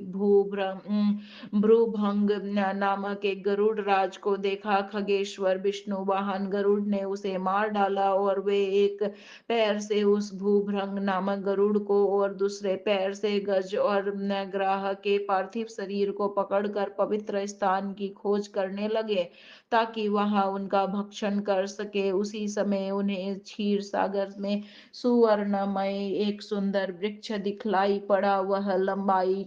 भ्रूभंग नामक एक गरुड़ राज को देखा। खगेश्वर विष्णु वाहन गरुड़ ने उसे मार डाला और वे एक पैर से उस भूभृंग नामक गरुड़ को और और दूसरे पैर से गज और ग्राह के पार्थिव शरीर को पकड़कर पवित्र स्थान की खोज करने लगे, ताकि वहां उनका भक्षण कर सके। उसी समय उन्हें क्षीर सागर में सुवर्णमय एक सुंदर वृक्ष दिखलाई पड़ा। वह लंबाई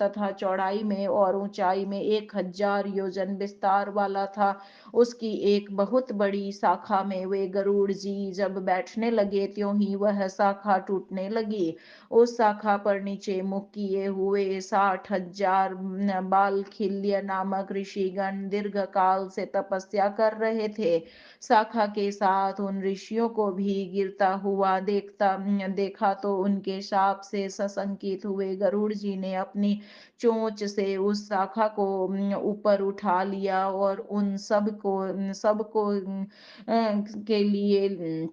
तथा चौड़ाई में और ऊंचाई में 1000 योजन विस्तार वाला था। उसकी एक बहुत बड़ी शाखा में वे गरुड़ जी जब बैठने लगे, त्यों ही वह शाखा टूटने लगी। उस शाखा पर नीचे मुख किए हुए 60,000 बालखिल्य नामक ऋषिगण दीर्घ काल से तपस्या कर रहे थे। शाखा के साथ उन ऋषियों को भी गिरता हुआ देखा तो उनके शाप से सशंकित हुए गरुड़ जी ने अपनी चोंच से उस शाखा को ऊपर उठा लिया और के लिए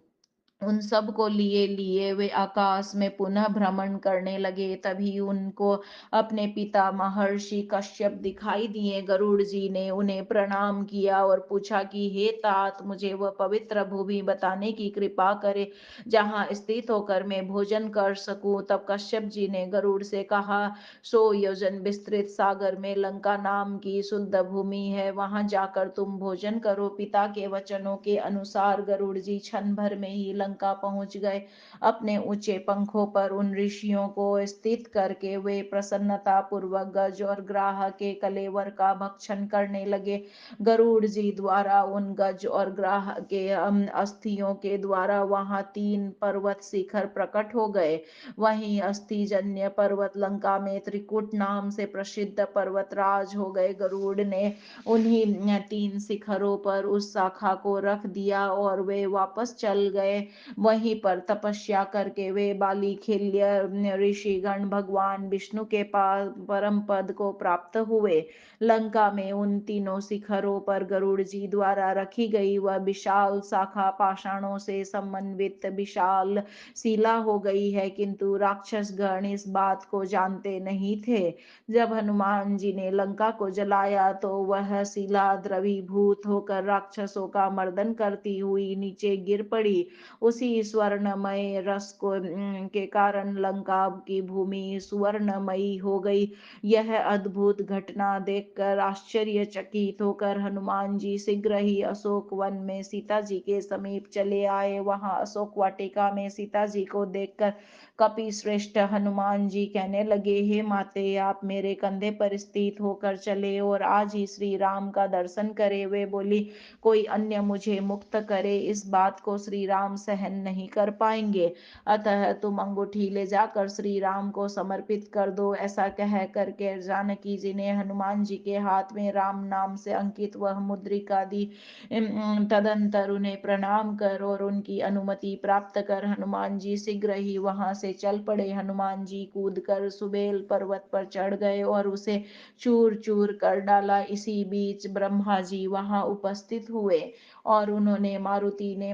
उन सब को लिए लिए वे आकाश में पुनः भ्रमण करने लगे। तभी उनको अपने पिता महर्षि कश्यप दिखाई दिए। गरुड़ जी ने उन्हें प्रणाम किया और पूछा कि हे तात, मुझे वह पवित्र भूमि बताने की कृपा करे जहाँ स्थित होकर मैं भोजन कर सकूं। तब कश्यप जी ने गरुड़ से कहा, 100 योजन विस्तृत सागर में लंका नाम की शुद्ध भूमि है, वहां जाकर तुम भोजन करो। पिता के वचनों के अनुसार गरुड़ जी क्षण भर में ही लंका पहुंच गए। अपने ऊंचे पंखों पर उन ऋषियों को स्थित करके वे प्रसन्नता पूर्वक गज और ग्राह के कलेवर का भक्षण करने लगे। गरुड़ जी द्वारा उन गज और ग्राह के अस्थियों के द्वारा वहां 3 पर्वत शिखर प्रकट हो गए। वहीं अस्थिजन्य पर्वत लंका में त्रिकुट नाम से प्रसिद्ध पर्वतराज हो गए। गरुड़ ने उन्हीं 3 शिखरों पर उस शाखा को रख दिया और वे वापस चल गए। वहीं पर तपस्या करके वे बालीखिल्य ऋषिगण भगवान विष्णु के पास परम पद को प्राप्त हुए। लंका में उन तीनों शिखरों पर गरुड़ जी द्वारा रखी गई वह विशाल शाखा पाषाणों से समन्वित विशाल शिला हो गई है, किंतु राक्षस गण इस बात को जानते नहीं थे। जब हनुमान जी ने लंका को जलाया तो वह शिला द्रवीभूत होकर राक्षसों का मर्दन करती हुई नीचे गिर पड़ी। उसी स्वर्णमय रस के कारण लंका की भूमि सुवर्णमयी हो गई। यह अद्भुत घटना देखकर आश्चर्यचकित होकर हनुमान जी शीघ्र ही अशोक वन में सीता जी के समीप चले आए। वहां अशोक वाटिका में सीता जी को देखकर कपि श्रेष्ठ हनुमान जी कहने लगे, हे माते, आप मेरे कंधे पर स्थित होकर चले और आज ही श्री राम का दर्शन करे। वे बोली, कोई अन्य मुझे मुक्त करे, इस बात को श्री राम सहन नहीं कर पाएंगे, अतः तुम अंगूठी ले जाकर श्री राम को समर्पित कर दो। ऐसा कह करके जानकी जी ने हनुमान जी के हाथ में राम नाम से अंकित वह मुद्रिका दी। तदंतर उन्हें प्रणाम कर और उनकी अनुमति प्राप्त कर हनुमान जी शीघ्र ही वहां से चल पड़े। हनुमान जी कूदकर सुबेल पर्वत पर चढ़ गए और उसे चूर चूर कर डाला। इसी बीच ब्रह्मा जी वहां उपस्थित हुए और उन्होंने मारुति ने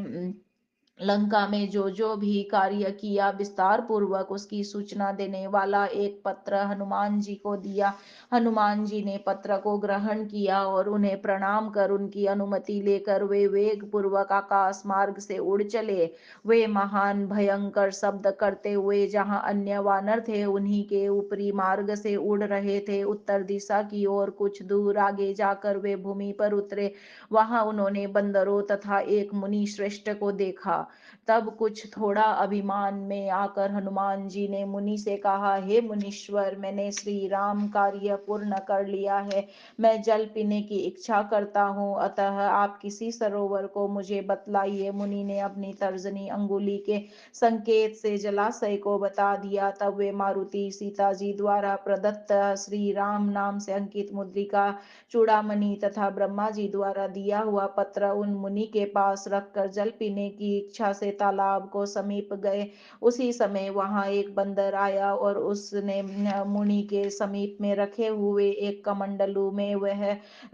लंका में जो भी कार्य किया विस्तार पूर्वक उसकी सूचना देने वाला एक पत्र हनुमान जी को दिया। हनुमान जी ने पत्र को ग्रहण किया और उन्हें प्रणाम कर उनकी अनुमति लेकर वे वेग पूर्वक आकाश मार्ग से उड़ चले। वे महान भयंकर शब्द करते हुए जहां अन्य वानर थे उन्हीं के ऊपरी मार्ग से उड़ रहे थे। उत्तर दिशा की ओर कुछ दूर आगे जाकर वे भूमि पर उतरे। वहां उन्होंने बंदरों तथा एक मुनि श्रेष्ठ को देखा। तब कुछ थोड़ा अभिमान में आकर हनुमान जी ने मुनि से कहा, हे मुनीश्वर, मैंने श्री राम कार्य पूर्ण कर लिया है। मैं जल पीने की इच्छा करता हूँ, अतः आप किसी सरोवर को मुझे बतलाइए। मुनि ने अपनी तर्जनी अंगुली के संकेत से जलाशय को बता दिया। तब वे मारुति सीता जी द्वारा प्रदत्त श्री राम नाम से अंकित मुद्रिका, चूड़ामणि तथा ब्रह्मा जी द्वारा दिया हुआ पत्र उन मुनि के पास रखकर जल पीने की इच्छा से तालाब को समीप गए। उसी समय वहां एक बंदर आया और उसने मुनि के समीप में रखे हुए एक कमंडलू में वह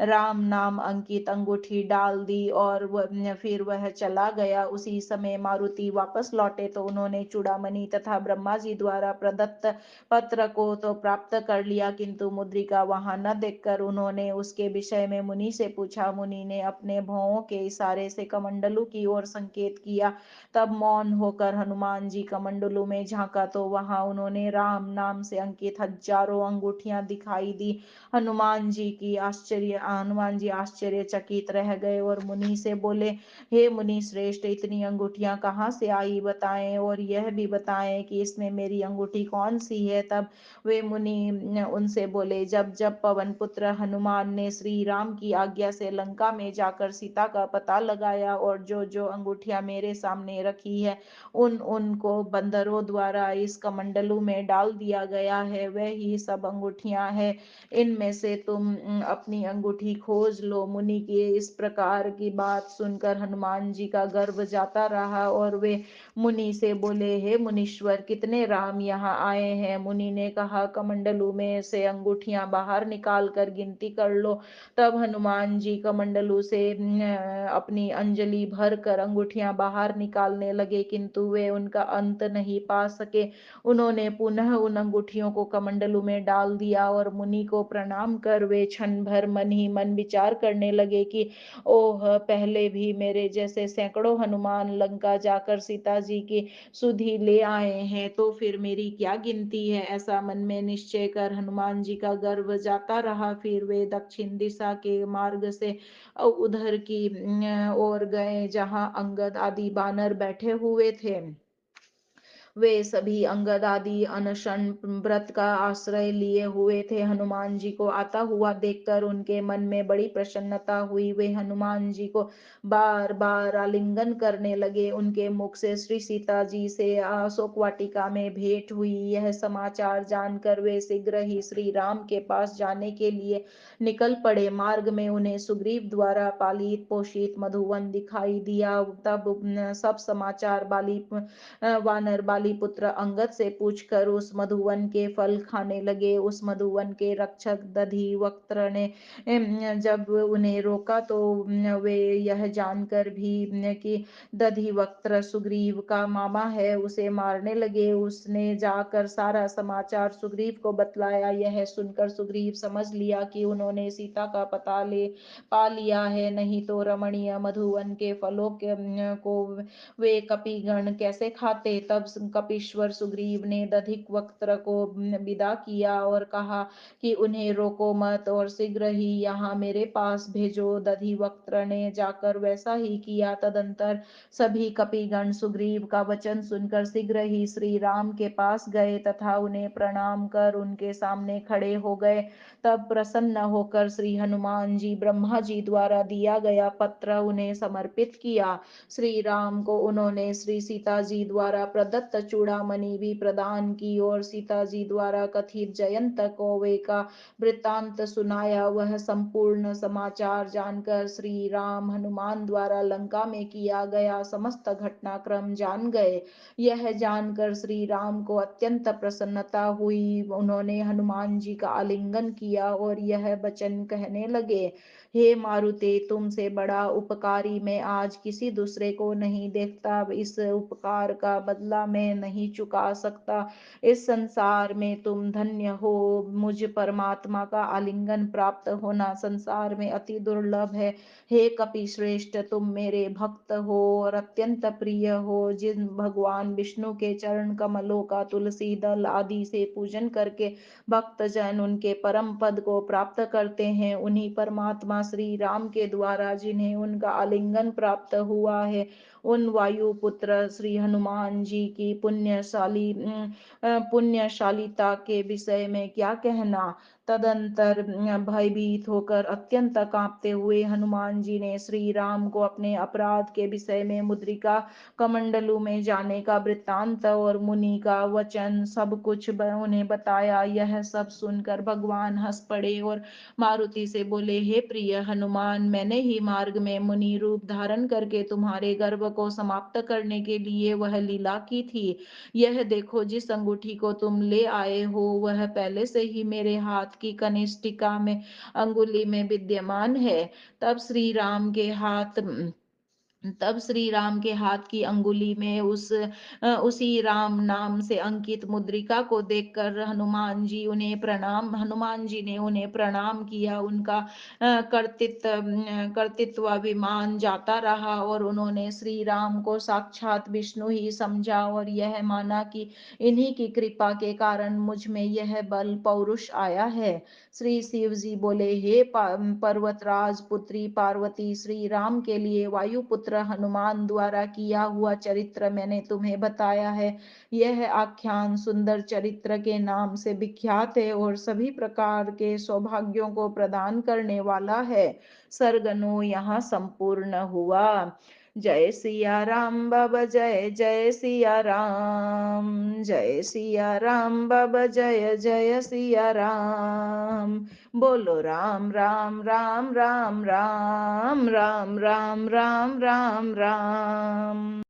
राम नाम अंकित अंगूठी डाल दी और फिर वह चला गया। उसी समय मारुति वापस लौटे तो उन्होंने चूड़ामणि तथा ब्रह्मा जी द्वारा प्रदत्त पत्र को तो प्राप्त कर लिया, किंतु मुद्रिका वहां न देखकर उन्होंने उसके विषय में मुनि से पूछा। मुनि ने अपने भौहों के इशारे से कमंडलू की ओर संकेत किया गया। तब मौन होकर हनुमान जी कमंडलू में झांका तो वहां उन्होंने राम नाम से अंकित हजारों अंगूठियां दिखाई दी। हनुमान जी आश्चर्यचकित रह गए और मुनि से बोले, हे मुनि श्रेष्ठ, इतनी अंगूठियां कहाँ से आई, बताएं और यह भी बताएं कि इसमें मेरी अंगूठी कौन सी है। तब वे मुनि उनसे बोले, जब जब पवन पुत्र हनुमान ने श्री राम की आज्ञा से लंका में जाकर सीता का पता लगाया और जो जो अंगूठियां मेरे सामने रखी है उन उनको बंदरों द्वारा इस कमंडलू में डाल दिया गया है, वह ही सब अंगूठियां हैं। इनमें से तुम अपनी अंगूठी खोज लो। मुनि की इस प्रकार की बात सुनकर हनुमान जी का गर्व जाता रहा और वे मुनि से बोले, हे मुनीश्वर, कितने राम यहाँ आए हैं। मुनि ने कहा, कमंडलू में से अंगूठियां बाहर निकाल कर गिनती कर लो। तब हनुमान जी कमंडलू से अपनी अंजलि भर कर अंगूठियां बाहर निकालने लगे, किंतु वे उनका अंत नहीं पा सके। उन्होंने पुनः उन अंगूठियों को कमंडलू में डाल दिया और मुनि को प्रणाम कर वे क्षण भर मन ही मन विचार करने लगे कि ओह, पहले भी मेरे जैसे सैकड़ों हनुमान लंका जाकर सीता जी की सुधि ले आए हैं, तो फिर मेरी क्या गिनती है। ऐसा मन में निश्चय कर हनुमान जी का गर्व जाता रहा। फिर वे दक्षिण दिशा के मार्ग से उधर की ओर गए जहां अंगद आदि बानर बैठे हुए थे। वे सभी अंगद आदि अनशन व्रत का आश्रय लिए हुए थे। हनुमान जी को आता हुआ देखकर उनके मन में बड़ी प्रसन्नता हुई। वे हनुमान जी को बार बार आलिंगन करने लगे। उनके मुख से श्री सीता जी से अशोक वाटिका में भेंट हुई, यह समाचार जानकर वे शीघ्र ही श्री राम के पास जाने के लिए निकल पड़े। मार्ग में उन्हें सुग्रीव द्वारा पालित पोषित मधुवन दिखाई दिया। तब सब समाचार वानर बाली पुत्र अंगद से पूछकर उस मधुवन के फल खाने लगे। उस मधुवन के रक्षक दधि वक्त्र ने जब उन्हें रोका तो वे यह जानकर भी कि दधि वक्त्र सुग्रीव का मामा है, उसे मारने लगे। उसने जाकर सारा समाचार सुग्रीव को बतलाया। यह सुनकर सुग्रीव समझ लिया कि उन्होंने सीता का पता ले पा लिया है, नहीं तो रमणीय मधुवन के फलों को वे कपिगण कैसे खाते। तब कपीश्वर सुग्रीव ने दधिक वक्त्र को विदा किया और कहा कि उन्हें रोको मत और शीघ्र ही यहाँ मेरे पास भेजो। दधि वक्त्र ने जाकर वैसा ही किया। तदंतर सभी कपिगण सुग्रीव का वचन सुनकर शीघ्र ही श्री राम के पास गए तथा उन्हें प्रणाम कर उनके सामने खड़े हो गए। तब प्रसन्न होकर श्री हनुमान जी ब्रह्मा जी द्वारा दिया गया पत्र उन्हें समर्पित किया। श्री राम को उन्होंने श्री सीता जी द्वारा प्रदत्त चूड़ामणि भी प्रदान की और सीता जी द्वारा कथित जयंत कौवे का वृत्तांत सुनाया। वह संपूर्ण समाचार जानकर श्री राम हनुमान द्वारा लंका में किया गया समस्त घटनाक्रम जान गए। यह जानकर श्री राम को अत्यंत प्रसन्नता हुई। उन्होंने हनुमान जी का आलिंगन किया और यह वचन कहने लगे, हे मारुते, तुमसे बड़ा उपकारी मैं आज किसी दूसरे को नहीं देखता। इस उपकार का बदला मैं नहीं चुका सकता। इस संसार में तुम धन्य हो। मुझ परमात्मा का आलिंगन प्राप्त होना संसार में अति दुर्लभ है। हे कपि श्रेष्ठ, तुम मेरे भक्त हो और अत्यंत प्रिय हो। जिन भगवान विष्णु के चरण कमलों का तुलसी दल आदि से पूजन करके भक्त जन उनके परम पद को प्राप्त करते हैं, उन्हीं परमात्मा श्री राम के द्वारा जिन्हें उनका आलिंगन प्राप्त हुआ है, उन वायु पुत्र श्री हनुमान जी की पुण्यशालिता के विषय में क्या कहना। तदंतर भयभीत होकर अत्यंत कांपते हुए हनुमान जी ने श्री राम को अपने अपराध के विषय में मुद्रिका कमंडलू में जाने का वृत्तांत और मुनि का वचन सब कुछ उन्हें बताया। यह सब सुनकर भगवान हंस पड़े और मारुति से बोले, हे प्रिय हनुमान, मैंने ही मार्ग में मुनि रूप धारण करके तुम्हारे गर्व को समाप्त करने के लिए वह लीला की थी। यह देखो, जिस अंगूठी को तुम ले आए हो वह पहले से ही मेरे हाथ की कनिष्ठिका में अंगुली में विद्यमान है। तब श्री राम के हाथ तब श्री राम के हाथ की अंगुली में उसी राम नाम से अंकित मुद्रिका को देखकर हनुमान जी ने उन्हें प्रणाम किया। उनका कर्तृत्वाभिमान जाता रहा और उन्होंने श्री राम को साक्षात विष्णु ही समझा और यह माना कि इन्हीं की कृपा के कारण मुझ में यह बल पौरुष आया है। श्री शिव जी बोले, हे पर्वतराज पुत्री पार्वती, श्री राम के लिए वायुपुत्र हनुमान द्वारा किया हुआ चरित्र मैंने तुम्हें बताया है। यह आख्यान सुंदर चरित्र के नाम से विख्यात है और सभी प्रकार के सौभाग्यों को प्रदान करने वाला है। सरगनु यहाँ संपूर्ण हुआ। जय सिया राम बाबा, जय जय सिया राम, जय सिया राम बाबा, जय जय सिया राम। बोलो राम राम राम राम राम राम राम राम राम राम।